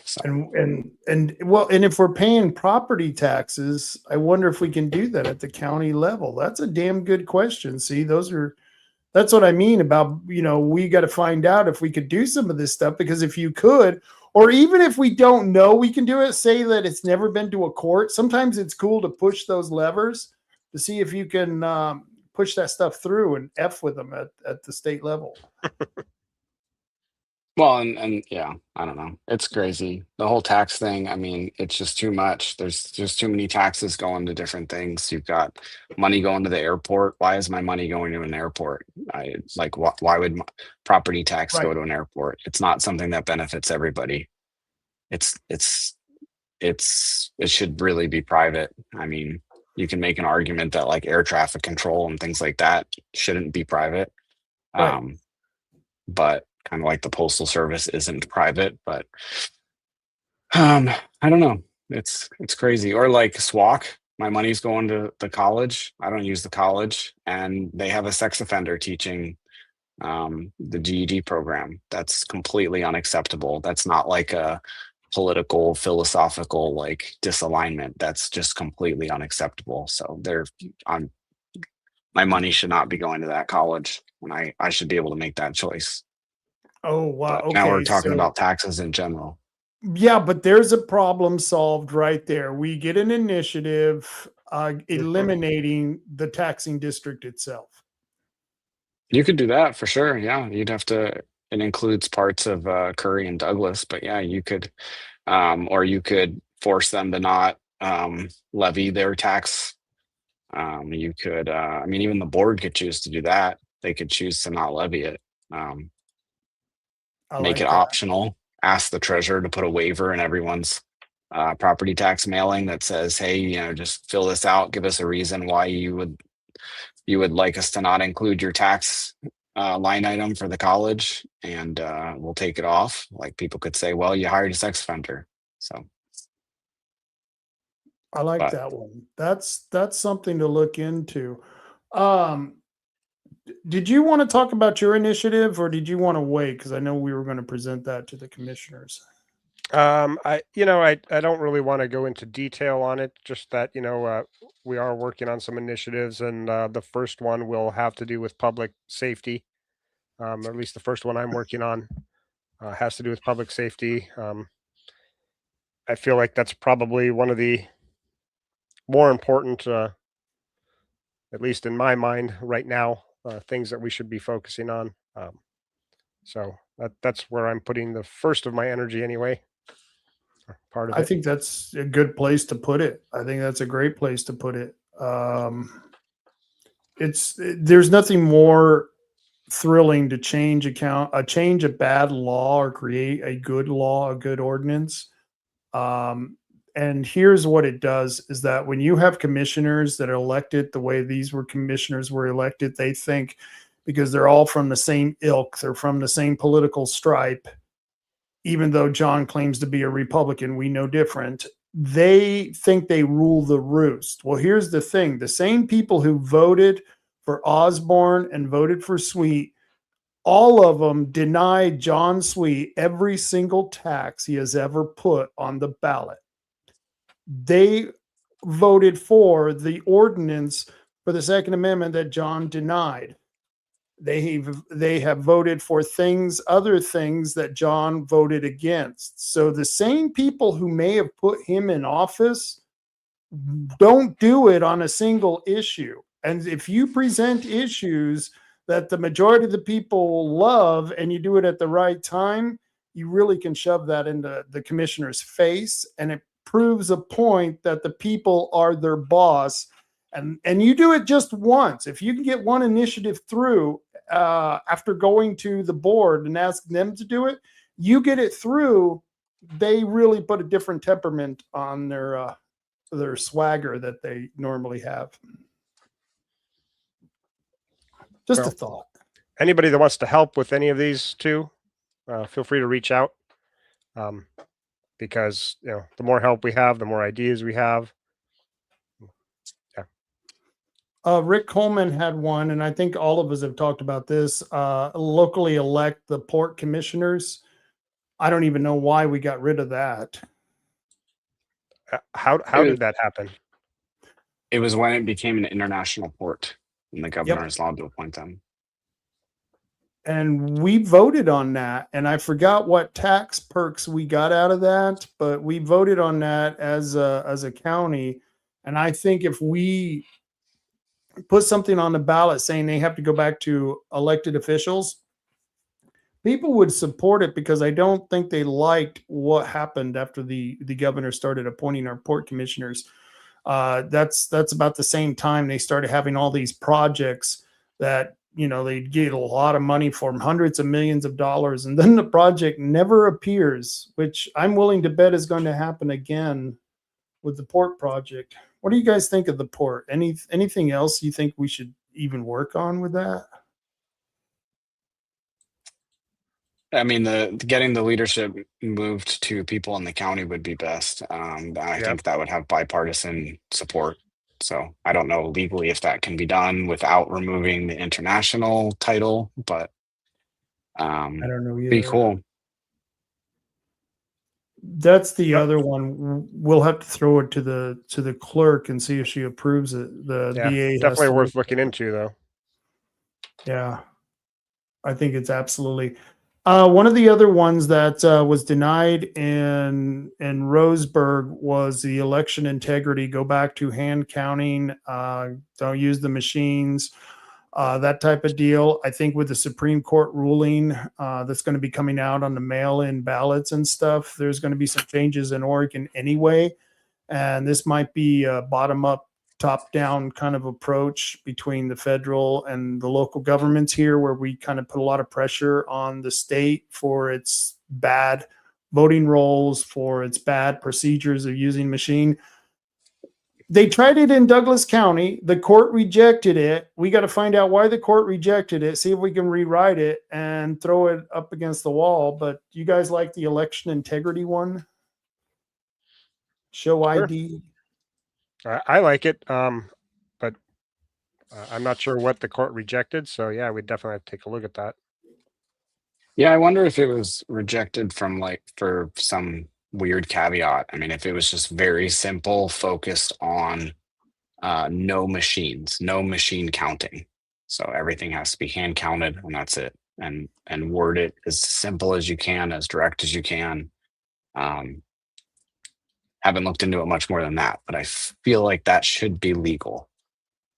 So. And if we're paying property taxes, I wonder if we can do that at the county level. That's a damn good question. See, that's what I mean about, we got to find out if we could do some of this stuff, because if you could, or even if we don't know we can do it, say that it's never been to a court. Sometimes it's cool to push those levers to see if you can push that stuff through and F with them at the state level. Well, and yeah, I don't know. It's crazy. The whole tax thing, I mean, it's just too much. There's just too many taxes going to different things. You've got money going to the airport. Why is my money going to an airport? Why would property tax go to an airport? It's not something that benefits everybody. It should really be private. I mean, you can make an argument that like air traffic control and things like that shouldn't be private. Right. But kind of like the postal service isn't private, but I don't know. It's crazy. Or like SWAC, my money's going to the college. I don't use the college, and they have a sex offender teaching the GED program. That's completely unacceptable. That's not like a political, philosophical like disalignment. That's just completely unacceptable. So my money should not be going to that college, and I should be able to make that choice. Oh, wow. But now we're talking about taxes in general. Yeah, but there's a problem solved right there. We get an initiative eliminating the taxing district itself. You could do that for sure. Yeah, you'd have to. It includes parts of Curry and Douglas, but yeah, you could, or you could force them to not levy their tax. You could. I mean, even the board could choose to do that. They could choose to not levy it. Make like it that. optional. Ask the treasurer to put a waiver in everyone's property tax mailing that says, hey, you know, just fill this out, give us a reason why you would like us to not include your tax line item for the college, and we'll take it off. Like, people could say, well, you hired a sex offender. So I like but that one. That's something to look into. Did you want to talk about your initiative, or did you want to wait? Because I know we were going to present that to the commissioners. I don't really want to go into detail on it. Just that, we are working on some initiatives, and the first one will have to do with public safety. At least the first one I'm working on has to do with public safety. I feel like that's probably one of the more important, at least in my mind right now, things that we should be focusing on. So that's where I'm putting the first of my energy anyway. Part of I it. think that's a good place to put it. I think that's a great place to put it. There's nothing more thrilling to change a bad law or create a good law, a good ordinance. And here's what it does is that when you have commissioners that are elected the way commissioners were elected, they think because they're all from the same ilk, they're from the same political stripe. Even though John claims to be a Republican, we know different. They think they rule the roost. Well, here's the thing. The same people who voted for Osborne and voted for Sweet, all of them denied John Sweet every single tax he has ever put on the ballot. They voted for the ordinance for the Second Amendment that John denied. They have voted for other things that John voted against. So the same people who may have put him in office don't do it on a single issue. And if you present issues that the majority of the people love and you do it at the right time, you really can shove that into the commissioner's face, and it proves a point that the people are their boss. And you do it just once. If you can get one initiative through after going to the board and asking them to do it, you get it through. They really put a different temperament on their swagger that they normally have. Just a thought. Anybody that wants to help with any of these too, feel free to reach out. Because the more help we have, the more ideas we have. Rick Coleman had one, and I think all of us have talked about this. Locally elect the port commissioners. I don't even know why we got rid of that. How did that happen? it was when it became an international port, and the governor is allowed to appoint them. And we voted on that, and I forgot what tax perks we got out of that, but we voted on that as a county. And I think if we put something on the ballot saying they have to go back to elected officials, people would support it, because I don't think they liked what happened after the governor started appointing our port commissioners. That's about the same time they started having all these projects that, you know, they get a lot of money for them, hundreds of millions of dollars, and then the project never appears, which I'm willing to bet is going to happen again with the port project. What do you guys think of the port? Anything else you think we should even work on with that? I mean, getting the leadership moved to people in the county would be best. I think that would have bipartisan support. So I don't know legally if that can be done without removing the international title, but I don't know either. Be cool. That's the other one. We'll have to throw it to the clerk and see if she approves it. The DA definitely worth looking into, though. Yeah, I think it's absolutely. One of the other ones that was denied in Roseburg was the election integrity. Go back to hand counting. Don't use the machines. That type of deal. I think with the Supreme Court ruling that's going to be coming out on the mail-in ballots and stuff, there's going to be some changes in Oregon anyway. And this might be a bottom-up top-down kind of approach between the federal and the local governments here, where we kind of put a lot of pressure on the state for its bad voting rolls, for its bad procedures of using machine. They tried it in Douglas County. The court rejected it. We got to find out why the court rejected it, see if we can rewrite it and throw it up against the wall. But you guys like the election integrity one? Show Sure. ID. I like it, but I'm not sure what the court rejected. So yeah, we definitely have to take a look at that. Yeah, I wonder if it was rejected from like for some weird caveat. I mean, if it was just very simple, focused on no machines, no machine counting. So everything has to be hand counted and that's it. And word it as simple as you can, as direct as you can. Haven't looked into it much more than that, but I feel like that should be legal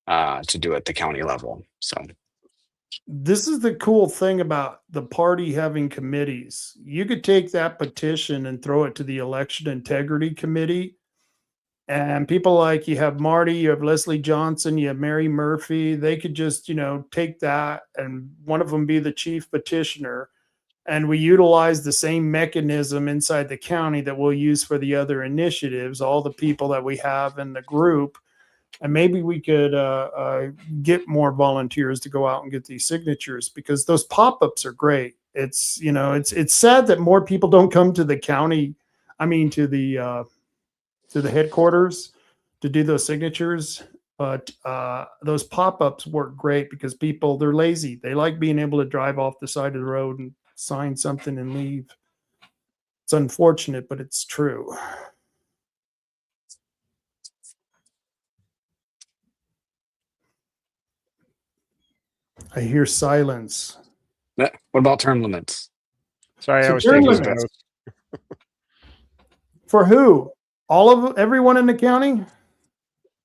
to do at the county level. So This is the cool thing about the party having committees. You could take that petition and throw it to the election integrity committee. And people like, you have Marty, you have Leslie Johnson, you have Mary Murphy. They could just, take that and one of them be the chief petitioner. And we utilize the same mechanism inside the county that we'll use for the other initiatives, all the people that we have in the group. And maybe we could get more volunteers to go out and get these signatures, because those pop-ups are great. It's, it's sad that more people don't come to the county. I mean, to the headquarters to do those signatures. But those pop-ups work great because people, they're lazy. They like being able to drive off the side of the road and sign something and leave. It's unfortunate, but it's true. I hear silence. what about term limits? Sorry, So I was term taking some limits. notes. For who? Everyone in the county?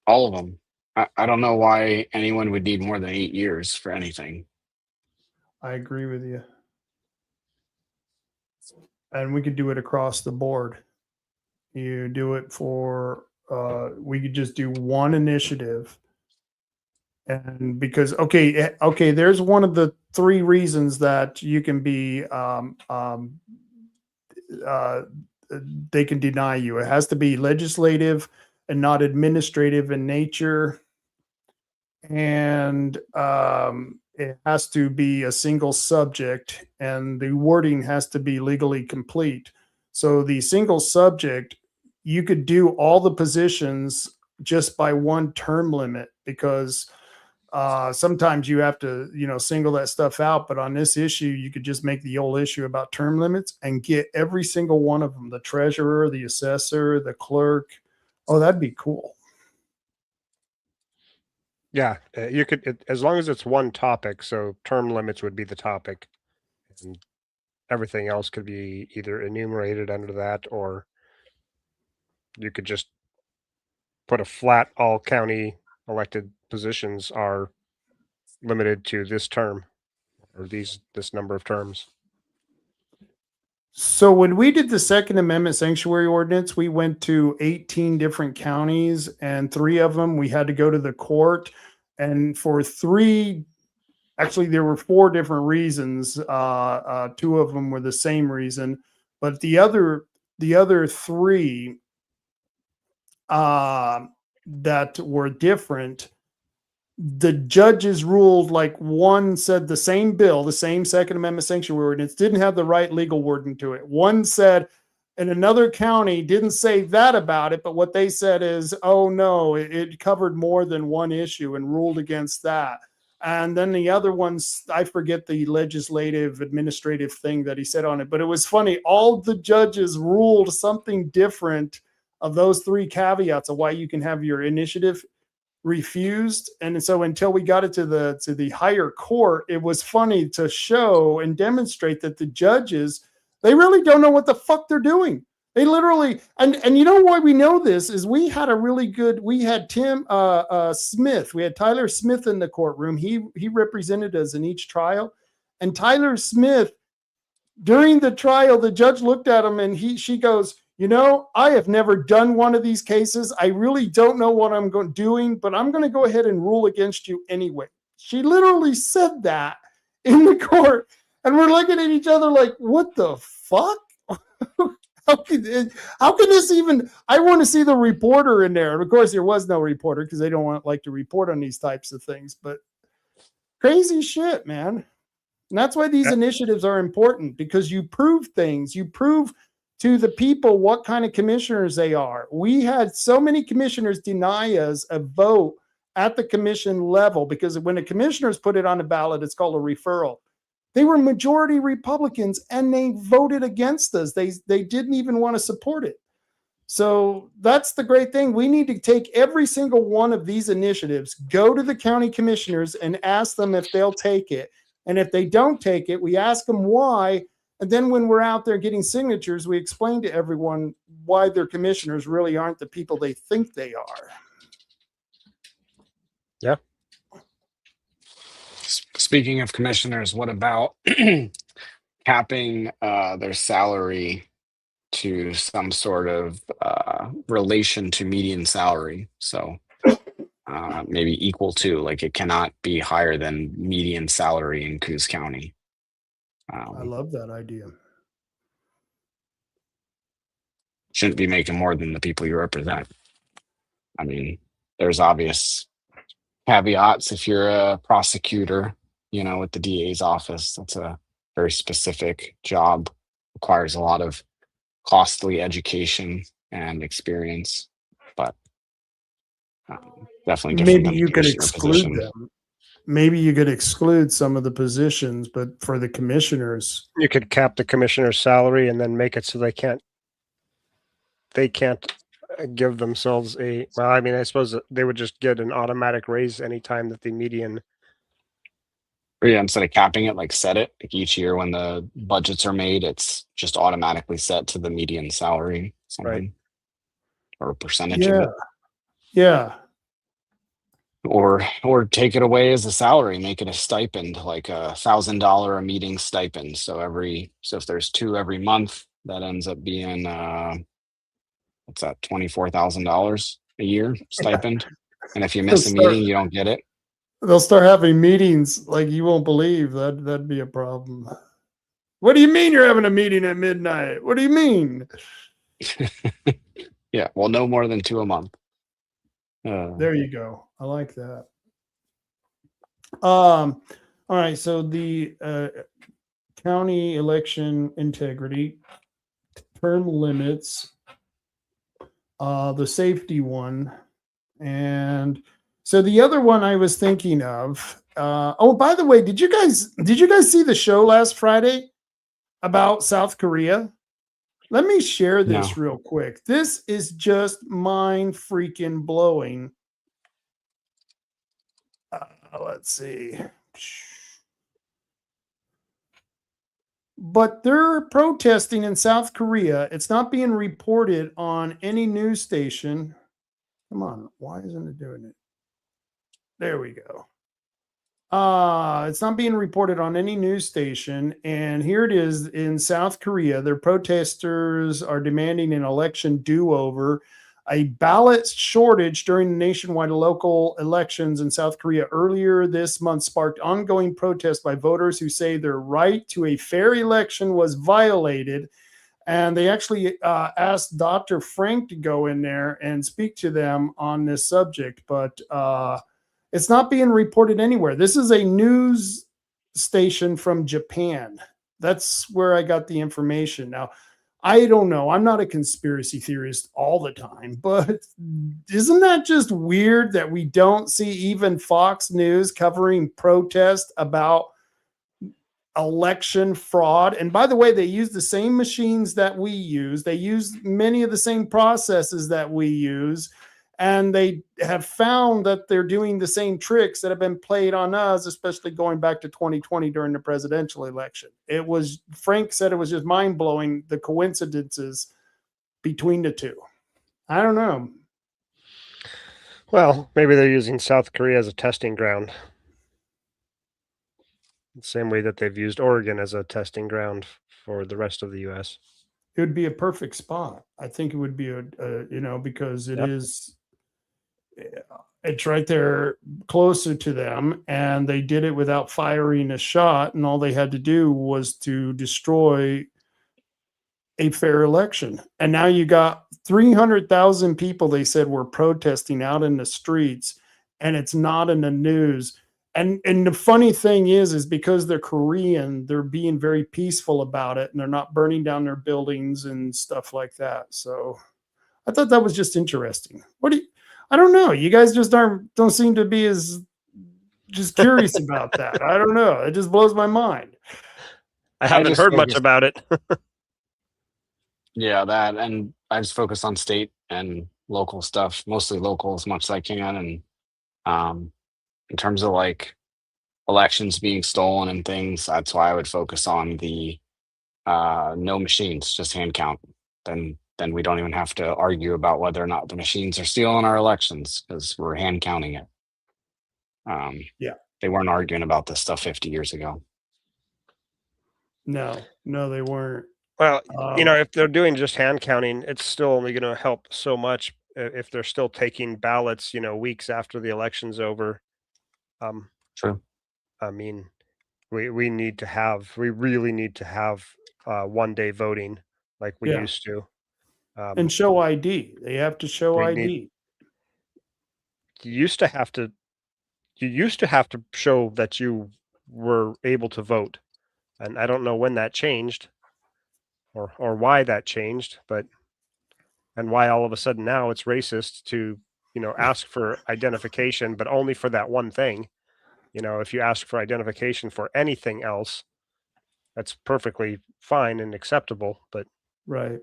All of them. I don't know why anyone would need more than 8 years for anything. I agree with you. And we could do it across the board. You do it for, we could just do one initiative. And because, okay, there's one of the 3 reasons that you can be, they can deny you. It has to be legislative and not administrative in nature. And it has to be a single subject, and the wording has to be legally complete. So the single subject, you could do all the positions just by one term limit, because sometimes you have to, single that stuff out. But on this issue, you could just make the old issue about term limits and get every single one of them, the treasurer, the assessor, the clerk. Oh, that'd be cool. Yeah, you could, as long as it's one topic. So term limits would be the topic, and everything else could be either enumerated under that, or you could just put a flat, all county elected positions are limited to this term or this number of terms. So when we did the Second Amendment sanctuary ordinance, we went to 18 different counties, and 3 of them we had to go to the court. And for 3, actually there were 4 different reasons. 2 of them were the same reason, but the other 3 that were different, the judges ruled, like one said the same bill, the same Second Amendment sanctuary ordinance didn't have the right legal wording to it. One said, in another county didn't say that about it, but what they said is, oh no, it covered more than one issue, and ruled against that. And then the other ones, I forget the legislative administrative thing that he said on it, but it was funny. All the judges ruled something different of those 3 caveats of why you can have your initiative refused. And so until we got it to the higher court, it was funny to show and demonstrate that the judges, they really don't know what the fuck they're doing. They literally, and you know why we know this is we had Tim Smith, we had Tyler Smith in the courtroom. He represented us in each trial. And Tyler Smith, during the trial, the judge looked at him and she goes, I have never done one of these cases. I really don't know what I'm doing, but I'm going to go ahead and rule against you anyway. She literally said that in the court, and we're looking at each other like, what the fuck? How can this even? I want to see the reporter in there. And of course, there was no reporter because they don't like to report on these types of things. But crazy shit, man. And that's why these initiatives are important, because you prove things. You prove to the people what kind of commissioners they are. We had so many commissioners deny us a vote at the commission level, because when the commissioners put it on the ballot, it's called a referral. They were majority Republicans and they voted against us. They didn't even want to support it. So that's the great thing. We need to take every single one of these initiatives, go to the county commissioners and ask them if they'll take it. And if they don't take it, we ask them why. And then when we're out there getting signatures, we explain to everyone why their commissioners really aren't the people they think they are. Yeah. Speaking of commissioners, what about capping their salary to some sort of relation to median salary? So maybe equal to, like, it cannot be higher than median salary in Coos County. I love that idea. Shouldn't be making more than the people you represent. I mean, there's obvious caveats. If you're a prosecutor, with the DA's office, that's a very specific job, requires a lot of costly education and experience, but definitely different. Maybe you could exclude them. Maybe you could exclude some of the positions, but for the commissioners, you could cap the commissioner's salary and then make it so they can't give themselves I suppose they would just get an automatic raise anytime that the median. Yeah, instead of capping it, like set it, like each year when the budgets are made, it's just automatically set to the median salary, something, right, or a percentage of it. Yeah. Or take it away as a salary, make it a stipend, like $1,000 a meeting stipend. So if there's 2 every month, that ends up being what's that, $24,000 a year stipend. And if you miss a meeting, you don't get it. They'll start having meetings like you won't believe. That'd be a problem. What do you mean you're having a meeting at midnight? What do you mean? Yeah, well, no more than 2 a month. There you go. I like that. All right. So the county election integrity, term limits, the safety one, and so the other one I was thinking of. Oh, by the way, did you guys see the show last Friday about South Korea? Let me share this real quick. This is just mind freaking blowing. Let's see. But they're protesting in South Korea. It's not being reported on any news station. Come on. Why isn't it doing it? There we go. It's not being reported on any news station. And here it is in South Korea. Their protesters are demanding an election do-over. A ballot shortage during the nationwide local elections in South Korea earlier this month sparked ongoing protests by voters who say their right to a fair election was violated. And they actually asked Dr. Frank to go in there and speak to them on this subject. But it's not being reported anywhere. This is a news station from Japan. That's where I got the information. Now, I don't know. I'm not a conspiracy theorist all the time, but isn't that just weird that we don't see even Fox News covering protest about election fraud? And by the way, they use the same machines that we use. They use many of the same processes that we use. And they have found that they're doing the same tricks that have been played on us, especially going back to 2020 during the presidential election. Frank said it was just mind-blowing, the coincidences between the two. I don't know. Well, maybe they're using South Korea as a testing ground. The same way that they've used Oregon as a testing ground for the rest of the U.S. It would be a perfect spot. I think it would be because it is, it's right there closer to them, and they did it without firing a shot, and all they had to do was to destroy a fair election. And now you got 300,000 people, they said, were protesting out in the streets, and it's not in the news. And the funny thing is because they're Korean, they're being very peaceful about it, and they're not burning down their buildings and stuff like that. So I thought that was just interesting. I don't know. You guys just don't seem to be as just curious about that. I don't know. It just blows my mind. I haven't heard much about it. Yeah, that, and I just focus on state and local stuff, mostly local as much as I can. And in terms of like elections being stolen and things, that's why I would focus on the no machines, just hand count. Then we don't even have to argue about whether or not the machines are stealing our elections because we're hand counting it. Yeah. They weren't arguing about this stuff 50 years ago. No, they weren't. Well, if they're doing just hand counting, it's still only going to help so much if they're still taking ballots, weeks after the election's over. True. I mean, we really need to have 1 day voting like we used to. And show ID. They have to show ID. You used to have to show that you were able to vote. And I don't know when that changed or why that changed, and why all of a sudden now it's racist to, ask for identification, but only for that one thing. If you ask for identification for anything else, that's perfectly fine and acceptable, but right.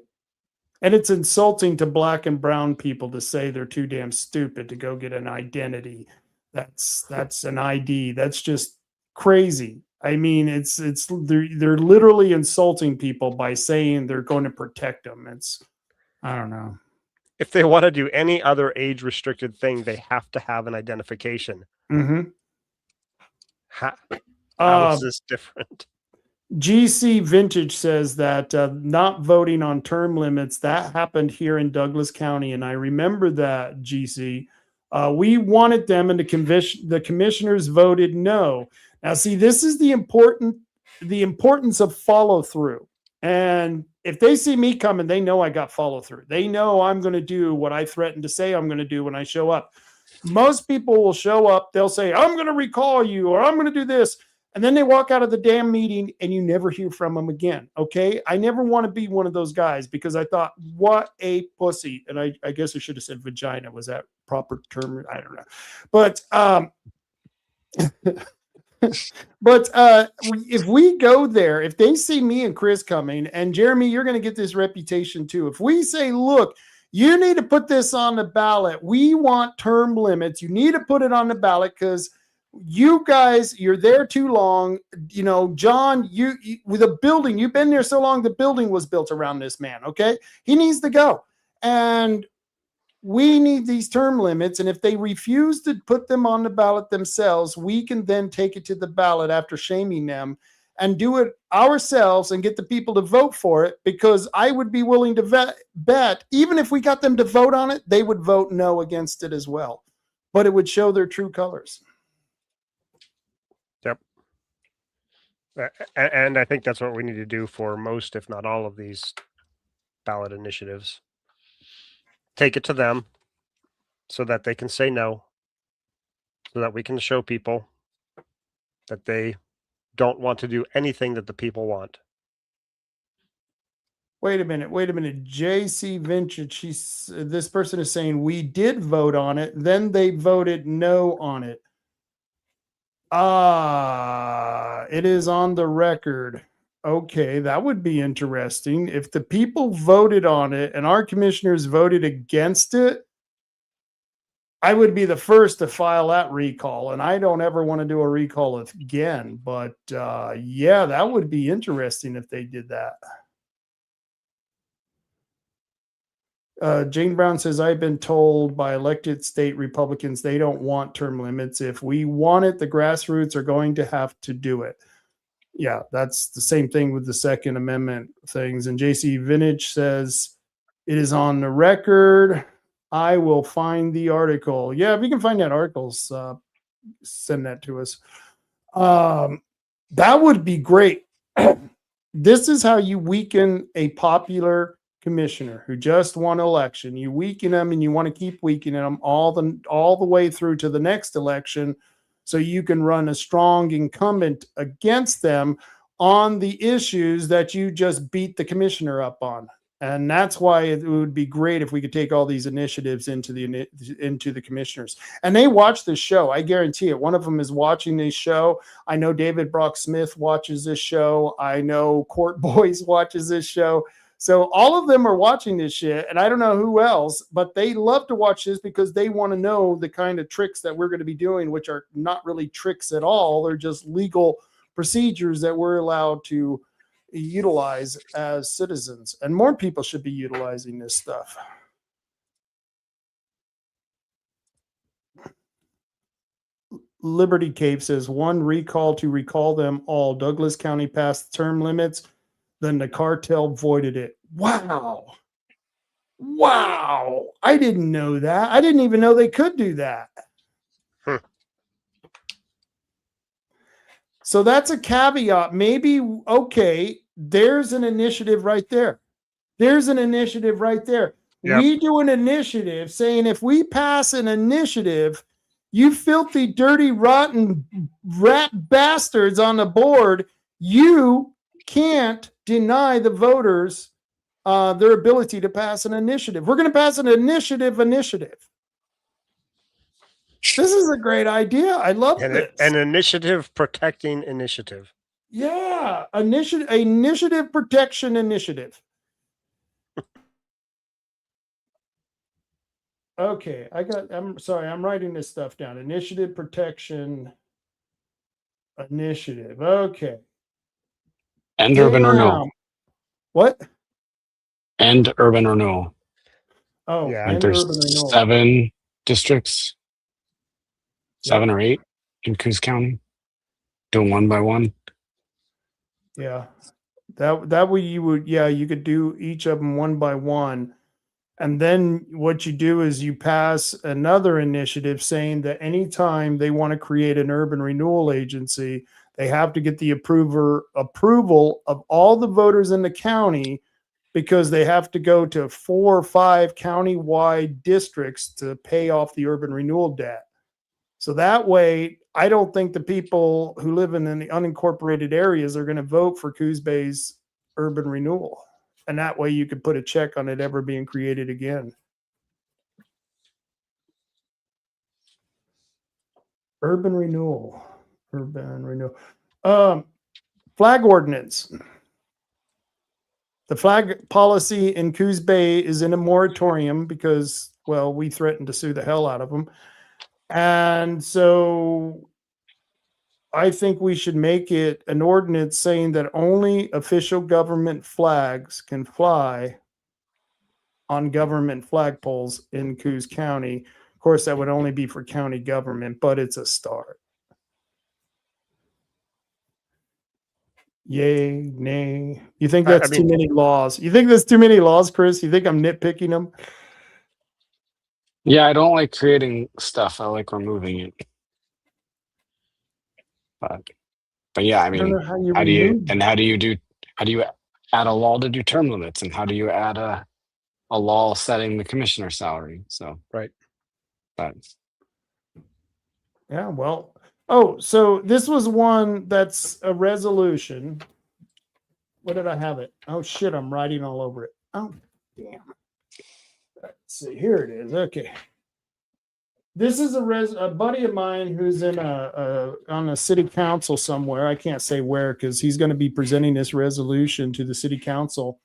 And it's insulting to black and brown people to say they're too damn stupid to go get an identity. That's an ID. That's just crazy. I mean, they're literally insulting people by saying they're going to protect them. I don't know. If they want to do any other age restricted thing, they have to have an identification. Mm-hmm. How is this different? GC Vintage says that not voting on term limits, that happened here in Douglas County. And I remember that, GC. We wanted them, and the commissioners voted no. Now, see, this is the importance of follow through. And if they see me coming, they know I got follow through. They know I'm going to do what I threatened to say I'm going to do when I show up. Most people will show up. They'll say, I'm going to recall you, or I'm going to do this. And then they walk out of the damn meeting and you never hear from them again. Okay. I never want to be one of those guys because I thought, what a pussy. And I guess I should have said vagina. Was that proper term? I don't know. But, if we go there, if they see me and Chris coming, and Jeremy, you're going to get this reputation too. If we say, look, you need to put this on the ballot. We want term limits. You need to put it on the ballot because you guys, you're there too long. John, you with a building, you've been there so long, the building was built around this man. Okay. He needs to go. And we need these term limits. And if they refuse to put them on the ballot themselves, we can then take it to the ballot after shaming them and do it ourselves and get the people to vote for it, because I would be willing to bet, even if we got them to vote on it, they would vote no against it as well. But it would show their true colors. Yep. And I think that's what we need to do for most, if not all of these ballot initiatives. Take it to them so that they can say no, so that we can show people that they don't want to do anything that the people want. Wait a minute. JC Vintage, this person is saying we did vote on it, then they voted no on it. It is on the record. Okay, that would be interesting. If the people voted on it and our commissioners voted against it, I would be the first to file that recall, and I don't ever want to do a recall again. But yeah, that would be interesting if they did that. Jane Brown says, I've been told by elected state Republicans they don't want term limits. If we want it, the grassroots are going to have to do it. Yeah, that's the same thing with the Second Amendment things. And JC Vintage says it is on the record. I will find the article. Yeah, if you can find that article, send that to us. That would be great. This is how you weaken a popular commissioner who just won election. You weaken them, and you want to keep weakening them all the way through to the next election, so you can run a strong incumbent against them on the issues that you just beat the commissioner up on. And that's why it would be great if we could take all these initiatives into the commissioners. And they watch this show. I guarantee it. One of them is watching this show. I know David Brock Smith watches this show. I know Court Boys watches this show. So all of them are watching this shit, and I don't know who else, but they love to watch this because they want to know the kind of tricks that we're going to be doing, which are not really tricks at all. They're just legal procedures that we're allowed to utilize as citizens, and more people should be utilizing this stuff. Liberty Cave says one recall to recall them all. Douglas County passed term limits, then the cartel voided it. Wow. I didn't know that. I didn't even know they could do that. So that's a caveat. Maybe, okay, there's an initiative right there. Yep. We do an initiative saying if we pass an initiative, you filthy, dirty, rotten rat bastards on the board, you can't deny the voters their ability to pass an initiative. We're going to pass an initiative. This is a great idea. I love this. An initiative protecting initiative. Yeah, initiative protection initiative. Okay, I'm sorry, I'm writing this stuff down. Initiative protection initiative. Okay. And urban renewal. What? And urban renewal. Oh, yeah. and There's urban renewal. 7 districts, 7 or 8 in Coos County. Doing one by one. Yeah, that way you could do each of them one by one. And then what you do is you pass another initiative saying that anytime they want to create an urban renewal agency, they have to get the approval of all the voters in the county, because they have to go to 4 or 5 county-wide districts to pay off the urban renewal debt. So that way, I don't think the people who live in the unincorporated areas are going to vote for Coos Bay's urban renewal. And that way you could put a check on it ever being created again. Urban renewal. Flag ordinance. The flag policy in Coos Bay is in a moratorium because, well, we threatened to sue the hell out of them. And so I think we should make it an ordinance saying that only official government flags can fly on government flagpoles in Coos County. Of course, that would only be for county government, but it's a start. Yay, nay. You think that's too many laws? You think there's too many laws, Chris? You think I'm nitpicking them? Yeah, I don't like creating stuff. I like removing it. But yeah, I mean, how do you add a law to do term limits, and how do you add a law setting the commissioner salary? So right. But yeah, well, oh, so this was one that's a resolution. What did I have it? Oh shit, I'm writing all over it. Oh, damn. Let's see, here it is. Okay. This is a buddy of mine who's in on a city council somewhere. I can't say where because he's going to be presenting this resolution to the city council.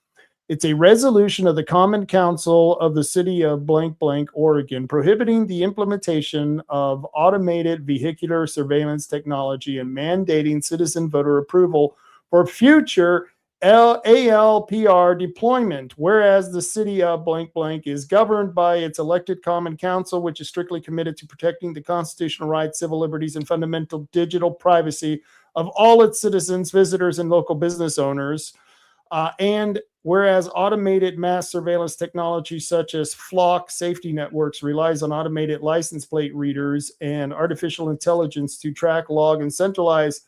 It's a resolution of the Common Council of the City of blank blank, Oregon, prohibiting the implementation of automated vehicular surveillance technology and mandating citizen voter approval for future ALPR deployment, whereas the city of blank blank is governed by its elected common council, which is strictly committed to protecting the constitutional rights, civil liberties, and fundamental digital privacy of all its citizens, visitors, and local business owners. And whereas automated mass surveillance technology such as flock safety networks relies on automated license plate readers and artificial intelligence to track, log, and centralize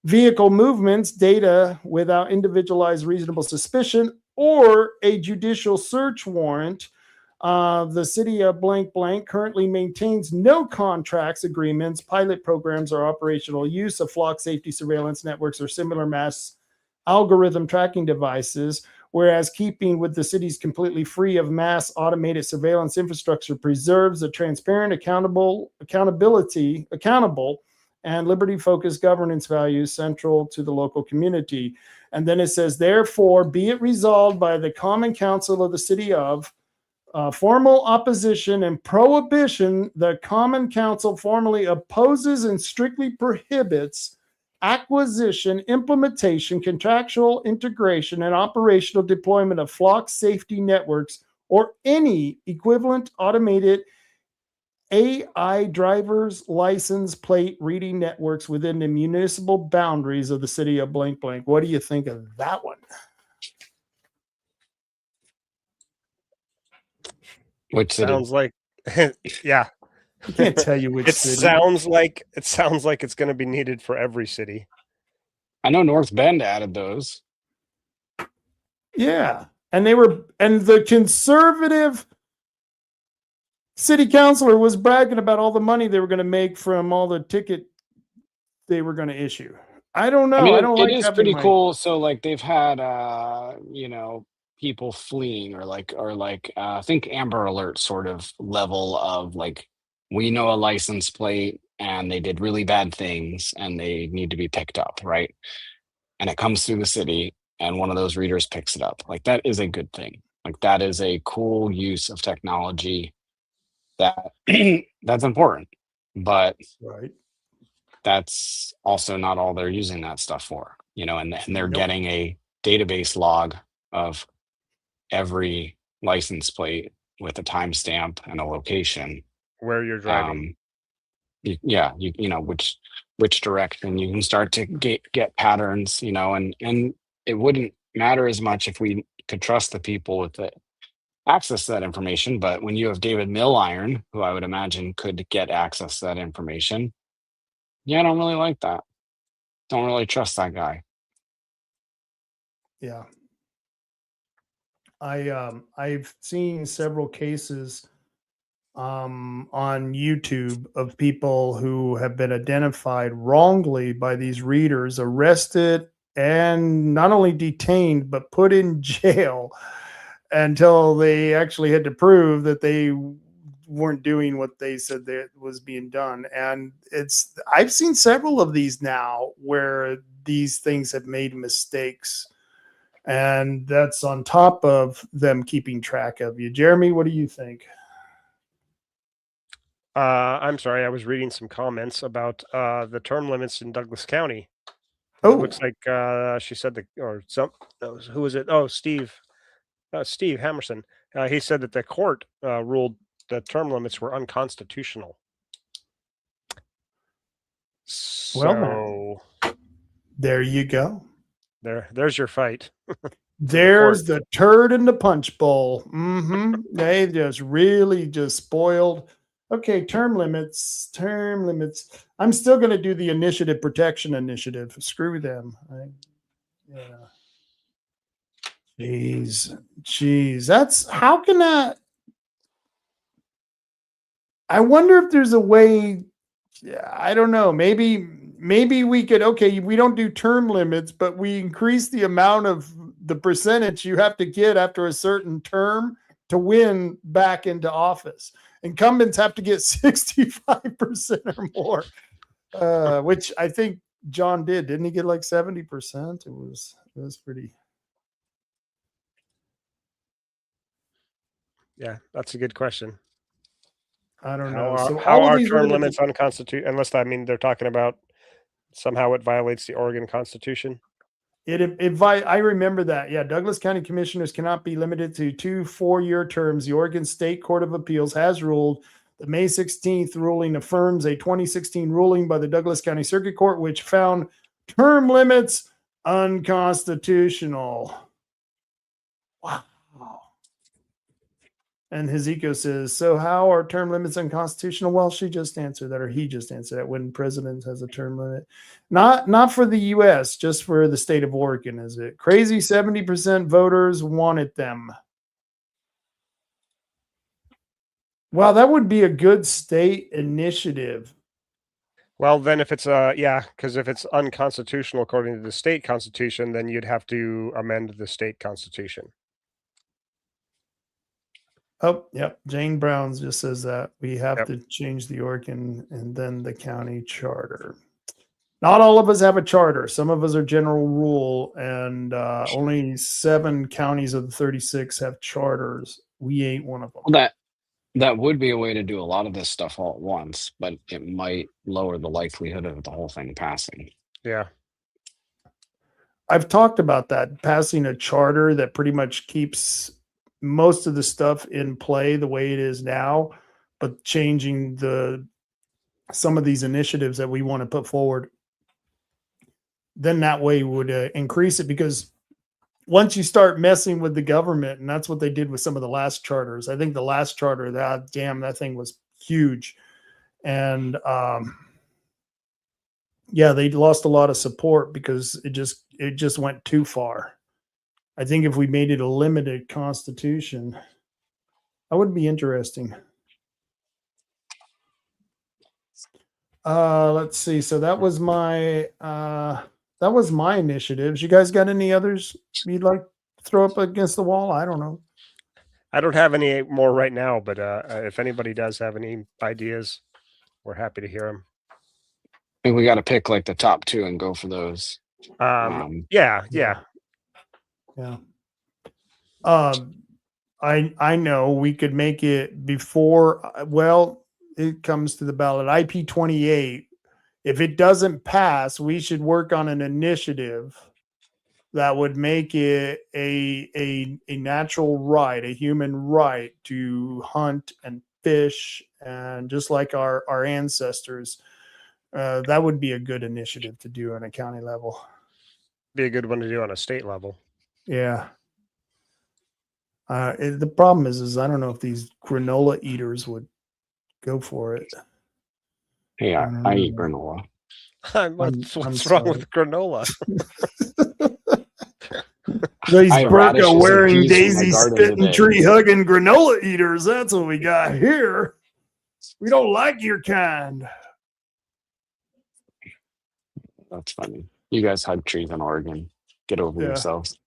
vehicle movements data without individualized reasonable suspicion or a judicial search warrant, the city of blank blank currently maintains no contracts, agreements, pilot programs, or operational use of flock safety surveillance networks or similar mass algorithm tracking devices, whereas keeping with the city's completely free of mass automated surveillance infrastructure preserves a transparent, accountable, and liberty-focused governance values central to the local community. And then it says, therefore, be it resolved by the Common Council of the City of formal opposition and prohibition, the Common Council formally opposes and strictly prohibits acquisition, implementation, contractual integration, and operational deployment of flock safety networks or any equivalent automated AI driver's license plate reading networks within the municipal boundaries of the city of blank blank. What do you think of that one? Which city? Sounds like, yeah. I can't tell you which It city. sounds like it's going to be needed for every city. I know North Bend added those. Yeah. And the conservative city councilor was bragging about all the money they were going to make from all the ticket they were going to issue. I don't know. I mean, I don't like it is having pretty my- cool. So like they've had people fleeing or I think Amber Alert sort of level of like, we know a license plate and they did really bad things and they need to be picked up, right? And it comes through the city and one of those readers picks it up. Like that is a good thing. Like that is a cool use of technology that that's important. But right. that's also not all they're using that stuff for, and they're Nope. getting a database log of every license plate with a timestamp and a location. Where you're driving. Which direction you can start to get patterns, and it wouldn't matter as much if we could trust the people with the access to that information. But when you have David Milliron, who I would imagine could get access to that information, I don't really like that. Don't really trust that guy. Yeah. I've seen several cases on YouTube of people who have been identified wrongly by these readers, arrested and not only detained, but put in jail until they actually had to prove that they weren't doing what they said that was being done. And I've seen several of these now where these things have made mistakes, and that's on top of them keeping track of you. Jeremy, what do you think? I'm sorry, I was reading some comments about the term limits in Douglas County. Oh, It looks like she said who was it? Oh, Steve Hammerson. He said that the court ruled that term limits were unconstitutional. So there you go. There's your fight. There's the turd in the punch bowl. They just really just spoiled. Okay, term limits. I'm still going to do the initiative protection initiative. Screw them. Jeez. That's how can that? I wonder if there's a way. I don't know. Maybe we could. Okay, we don't do term limits, but we increase the amount of the percentage you have to get after a certain term to win back into office. Incumbents have to get 65% or more, which I think John didn't he get like 70%? It was pretty. Yeah, that's a good question. I don't know. How are term limits unconstitutional? Unless they're talking about somehow it violates the Oregon Constitution. I remember that. Yeah, Douglas County commissioners cannot be limited to 2 4-year terms. The Oregon State Court of Appeals has ruled. The May 16th ruling affirms a 2016 ruling by the Douglas County Circuit Court, which found Term limits unconstitutional. Wow. And Hiziko says, so how are term limits unconstitutional? Well, she just answered that, or he just answered that, when president has a term limit. Not for the U.S., just for the state of Oregon, is it? Crazy 70% voters wanted them. Wow, that would be a good state initiative. Well, then if it's because if it's unconstitutional according to the state constitution, then you'd have to amend the state constitution. Oh, yep. Jane Brown's just says that we have to change the Oregon and then the county charter. Not all of us have a charter. Some of us are general rule, and only 7 counties of the 36 have charters. We ain't one of them. Well, that would be a way to do a lot of this stuff all at once, but it might lower the likelihood of the whole thing passing. Yeah. I've talked about that, passing a charter that pretty much keeps most of the stuff in play the way it is now, but changing some of these initiatives that we want to put forward. Then that way would increase it, because once you start messing with the government, and that's what they did with some of the last charters. I think the last charter, that thing was huge. And they lost a lot of support because it just went too far. I think if we made it a limited constitution, that would be interesting. Let's see. So that was my initiatives. You guys got any others you'd like to throw up against the wall? I don't know. I don't have any more right now, but if anybody does have any ideas, we're happy to hear them. I think we got to pick like the top 2 and go for those. Yeah. I know we could make it before, it comes to the ballot. IP28. If it doesn't pass, we should work on an initiative that would make it a natural right, a human right to hunt and fish, and just like our ancestors. That would be a good initiative to do on a county level. Be a good one to do on a state level. Yeah. The problem is I don't know if these granola eaters would go for it. Hey, I eat granola. What's wrong with granola? These burqa wearing, daisy spitting, tree hugging granola eaters. That's what we got here. We don't like your kind. That's funny. You guys hug trees in Oregon. Get over yourselves.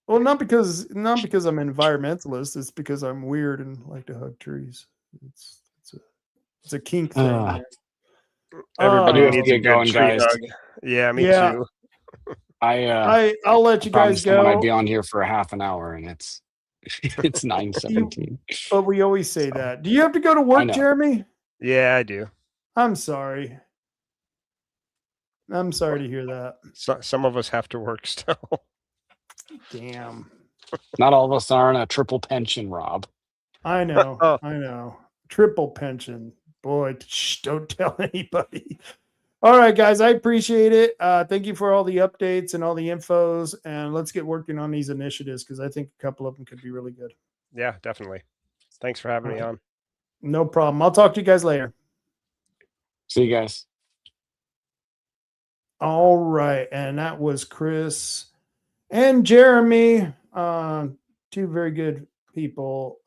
Well, not because I'm an environmentalist. It's because I'm weird and like to hug trees. It's a kink thing. Everybody needs to get going, guys. Hug. Yeah, me too. I'll let you guys go. I'd be on here for a half an hour, and it's 9:17. But we always say that. Do you have to go to work, Jeremy? Yeah, I do. I'm sorry. I'm sorry to hear that. Some of us have to work still. Damn. Not all of us are on a triple pension, Rob. I know. I know. Triple pension. Boy, don't tell anybody. All right, guys, I appreciate it. Thank you for all the updates and all the infos. And let's get working on these initiatives, because I think a couple of them could be really good. Yeah, definitely. Thanks for having me on. No problem. I'll talk to you guys later. See you guys. All right. And that was Chris and Jeremy. 2 very good people.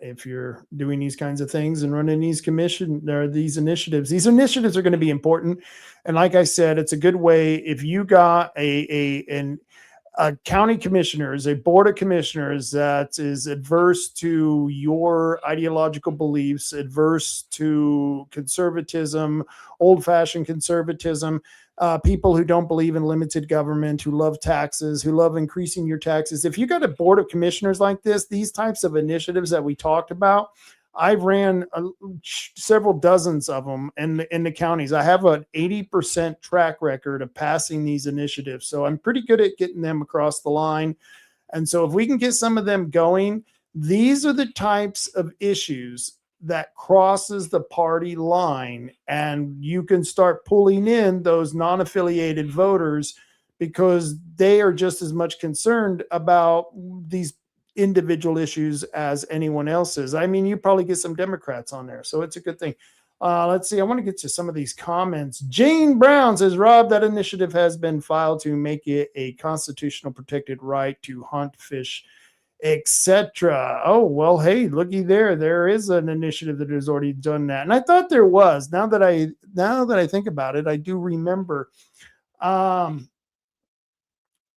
If you're doing these kinds of things and running these these initiatives are going to be important. And like I said, it's a good way if you got a county commissioners, a board of commissioners that is adverse to your ideological beliefs, adverse to conservatism, old-fashioned conservatism, people who don't believe in limited government, who love taxes, who love increasing your taxes. If you got a board of commissioners like this, these types of initiatives that we talked about, I've ran several dozens of them in the counties. I have an 80% track record of passing these initiatives. So I'm pretty good at getting them across the line. And so if we can get some of them going, these are the types of issues that crosses the party line, and you can start pulling in those non-affiliated voters because they are just as much concerned about these individual issues as anyone else is. I mean, you probably get some Democrats on there, so it's a good thing. Let's see. I want to get to some of these comments. Jane Brown says, Rob, that initiative has been filed to make it a constitutional protected right to hunt, fish, etc. Oh, well, hey, looky there. There is an initiative that has already done that. And I thought there was. Now that I think about it, I do remember.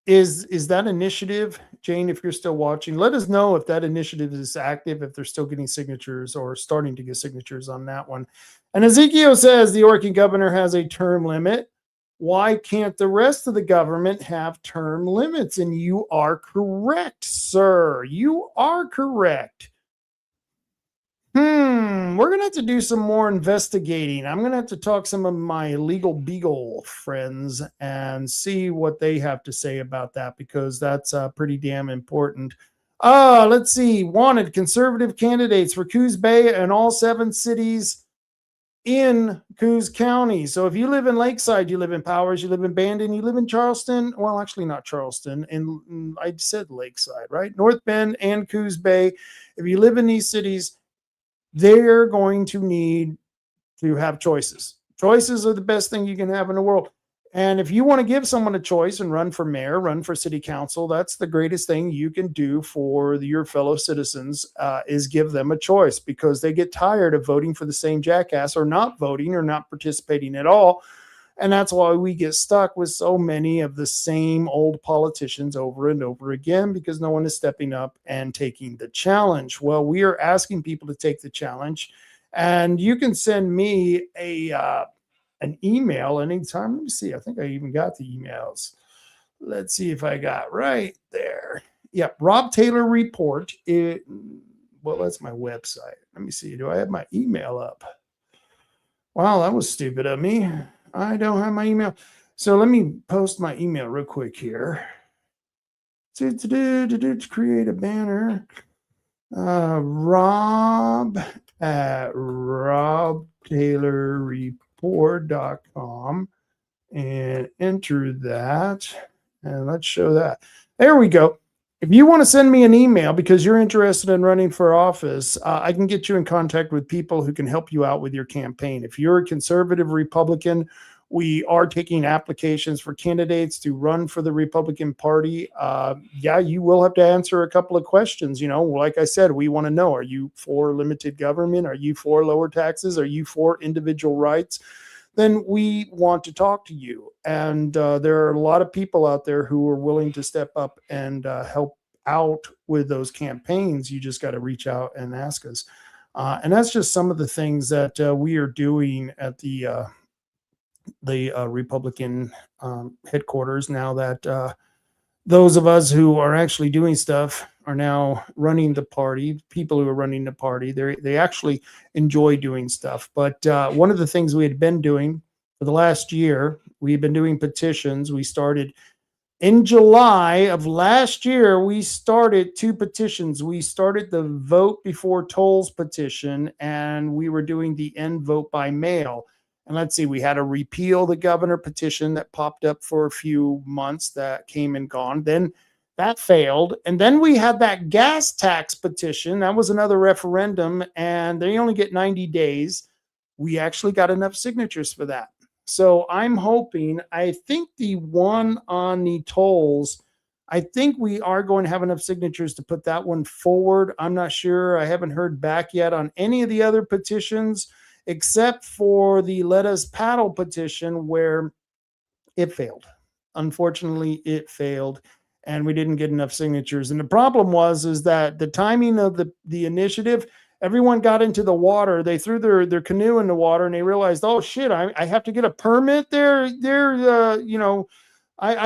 Is that initiative, Jane, if you're still watching, let us know if that initiative is active, if they're still getting signatures or starting to get signatures on that one. And Ezekiel says the Oregon governor has a term limit. Why can't the rest of the government have term limits? And you are correct, sir. You are correct. We're going to have to do some more investigating. I'm going to have to talk some of my legal beagle friends and see what they have to say about that, because that's pretty damn important. Let's see. Wanted conservative candidates for Coos Bay and all 7 cities in Coos County. So if you live in Lakeside, you live in Powers, you live in Bandon, you live in Charleston. Well, actually not Charleston. And I said Lakeside, right? North Bend and Coos Bay. If you live in these cities, they're going to need to have choices. Choices are the best thing you can have in the world. And if you want to give someone a choice and run for mayor, run for city council, that's the greatest thing you can do for your fellow citizens, is give them a choice, because they get tired of voting for the same jackass, or not voting, or not participating at all. And that's why we get stuck with so many of the same old politicians over and over again, because no one is stepping up and taking the challenge. Well, we are asking people to take the challenge, and you can send me an email anytime. Let me see. I think I even got the emails. Let's see if I got right there. Yep. Rob Taylor Report. Well, that's my website. Let me see. Do I have my email up? Wow, that was stupid of me. I don't have my email. So let me post my email real quick here. To create a banner. Rob at robtaylorreport.com, and enter that. And let's show that. There we go. If you want to send me an email because you're interested in running for office, I can get you in contact with people who can help you out with your campaign. If you're a conservative Republican, we are taking applications for candidates to run for the Republican Party. Yeah, you will have to answer a couple of questions. You know, like I said, we want to know, are you for limited government? Are you for lower taxes? Are you for individual rights? Then we want to talk to you. And there are a lot of people out there who are willing to step up and help out with those campaigns. You just got to reach out and ask us. And that's just some of the things that we are doing at the Republican headquarters, now that those of us who are actually doing stuff are now running the party. People who are running the party, they actually enjoy doing stuff. But one of the things we had been doing for the last year, we've been doing petitions. We started in July of last year. We started 2 petitions. We started the Vote Before Tolls petition, and we were doing the End Vote by Mail. And let's see, we had a repeal the governor petition that popped up for a few months, that came and gone. Then that failed. And then we had that gas tax petition. That was another referendum, and they only get 90 days. We actually got enough signatures for that. So I'm hoping, I think the one on the tolls, I think we are going to have enough signatures to put that one forward. I'm not sure. I haven't heard back yet on any of the other petitions, except for the Let Us Paddle petition, where it failed. Unfortunately, it failed, and we didn't get enough signatures. And the problem is that the timing of the initiative, everyone got into the water. They threw their canoe in the water, and they realized, oh shit, I have to get a permit there. I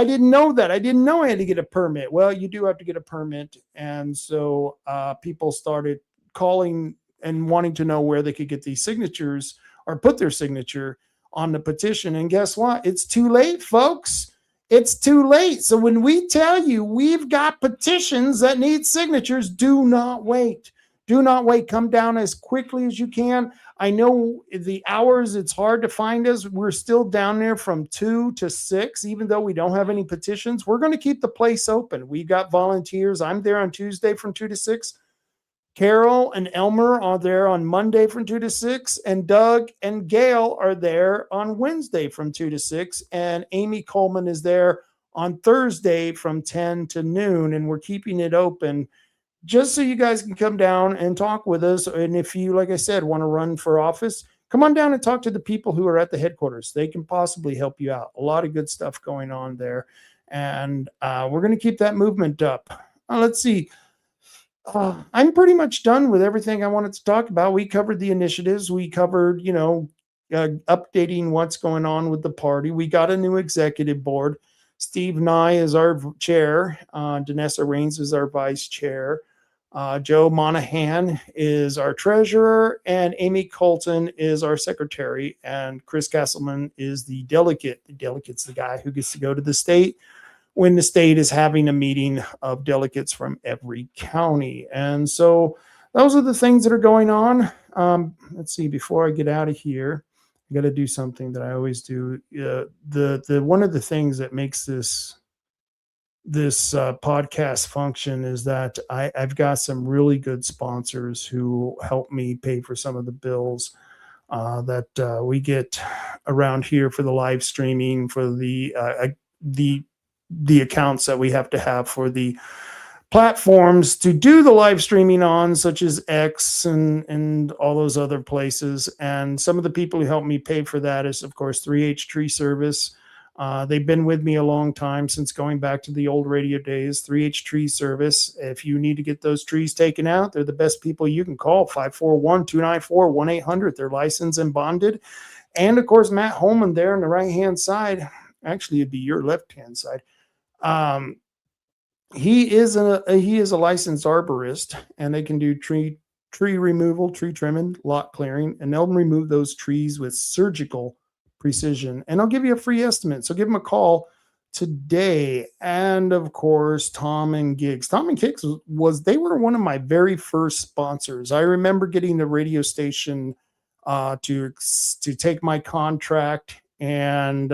didn't know that. I didn't know I had to get a permit. Well, you do have to get a permit. And so people started calling and wanting to know where they could get these signatures or put their signature on the petition. And guess what? It's too late, folks. It's too late. So when we tell you we've got petitions that need signatures, do not wait. Do not wait. Come down as quickly as you can. I know the hours, it's hard to find us. We're still down there from 2 to 6, even though we don't have any petitions. We're going to keep the place open. We've got volunteers. I'm there on Tuesday from 2 to 6. Carol and Elmer are there on Monday from 2 to 6. And Doug and Gail are there on Wednesday from 2 to 6. And Amy Coleman is there on Thursday from 10 to noon. And we're keeping it open just so you guys can come down and talk with us. And if you, like I said, want to run for office, come on down and talk to the people who are at the headquarters. They can possibly help you out. A lot of good stuff going on there. And we're going to keep that movement up. Let's see. I'm pretty much done with everything I wanted to talk about. We covered the initiatives. We covered, updating what's going on with the party. We got a new executive board. Steve Nye is our chair. Danessa Rains is our vice chair. Joe Monahan is our treasurer, and Amy Colton is our secretary, and Chris Castleman is the delegate. The delegate's the guy who gets to go to the state when the state is having a meeting of delegates from every county. And so those are the things that are going on. Let's see, before I get out of here, I got to do something that I always do. The one of the things that makes this podcast function is that I've got some really good sponsors who help me pay for some of the bills that we get around here for the live streaming, for the accounts that we have to have for the platforms to do the live streaming on, such as X and all those other places. And some of the people who help me pay for that is, of course, 3H Tree Service. They've been with me a long time, since going back to the old radio days. 3H Tree Service. If you need to get those trees taken out, they're the best people you can call. 541-294-1800. They're licensed and bonded. And of course, Matt Holman there on the right-hand side. Actually, it'd be your left-hand side. He is a licensed arborist, and they can do tree removal, tree trimming, lot clearing, and they'll remove those trees with surgical precision. And I'll give you a free estimate. So give them a call today. And of course, Tom and Gigs. Tom and Gigs they were one of my very first sponsors. I remember getting the radio station to take my contract. And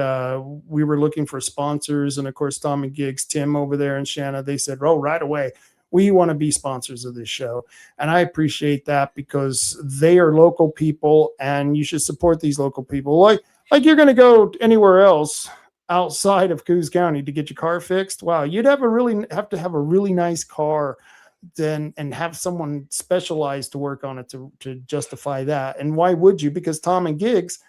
we were looking for sponsors. And of course, Tom and Gigs, Tim over there and Shanna, they said, oh, right away, we want to be sponsors of this show. And I appreciate that, because they are local people, and you should support these local people. Like you're going to go anywhere else outside of Coos County to get your car fixed. Wow, you'd have to have a really nice car then, and have someone specialized to work on it to justify that. And why would you? Because Tom and Gigs,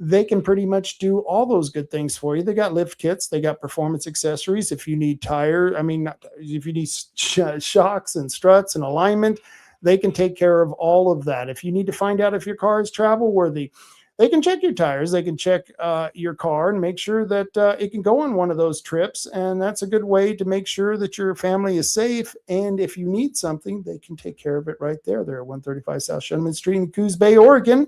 they can pretty much do all those good things for you. They got lift kits, they got performance accessories. If you need if you need shocks and struts and alignment, they can take care of all of that. If you need to find out if your car is travel worthy, they can check your tires. They can check your car and make sure that it can go on one of those trips. And that's a good way to make sure that your family is safe. And if you need something, they can take care of it right there. They're at 135 South Shenman Street in Coos Bay, Oregon.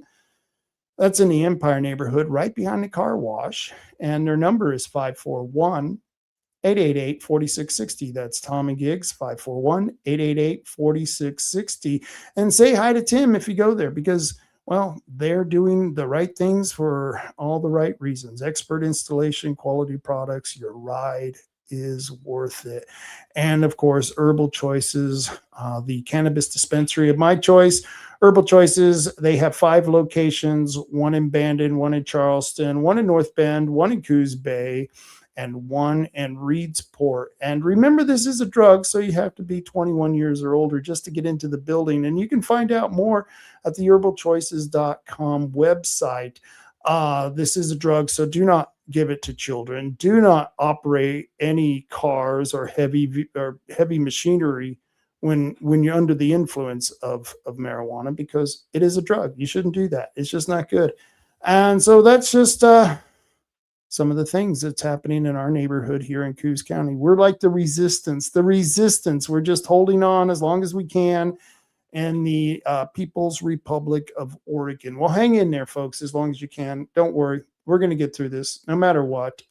That's in the Empire neighborhood, right behind the car wash. And their number is 541-888-4660. That's Tom and Gigs, 541-888-4660. And say hi to Tim if you go there, because, well, they're doing the right things for all the right reasons. Expert installation, quality products. Your ride is worth it. And of course, Herbal Choices, the cannabis dispensary of my choice. Herbal Choices, they have 5 locations, one in Bandon, one in Charleston, one in North Bend, one in Coos Bay, and one in Reedsport. And remember, this is a drug, so you have to be 21 years or older just to get into the building. And you can find out more at the herbalchoices.com website. This is a drug, so do not give it to children. Do not operate any cars or heavy machinery when you're under the influence of marijuana, because it is a drug. You shouldn't do that. It's just not good. And so that's just some of the things that's happening in our neighborhood here in Coos County. We're like the resistance. We're just holding on as long as we can in the People's Republic of Oregon. Well, hang in there, folks, as long as you can. Don't worry. We're going to get through this no matter what.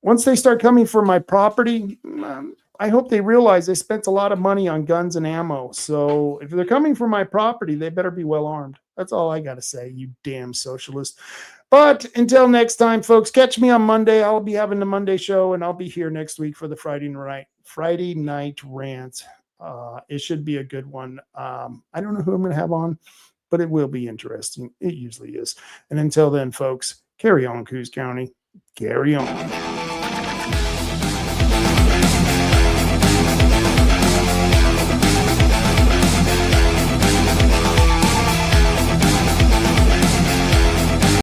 Once they start coming for my property, I hope they realize they spent a lot of money on guns and ammo. So if they're coming for my property, they better be well armed. That's all I got to say, you damn socialist. But until next time, folks, catch me on Monday. I'll be having the Monday show, and I'll be here next week for the Friday night rant. It should be a good one. I don't know who I'm going to have on, but it will be interesting. It usually is. And until then, folks, carry on, Coos County. Carry on.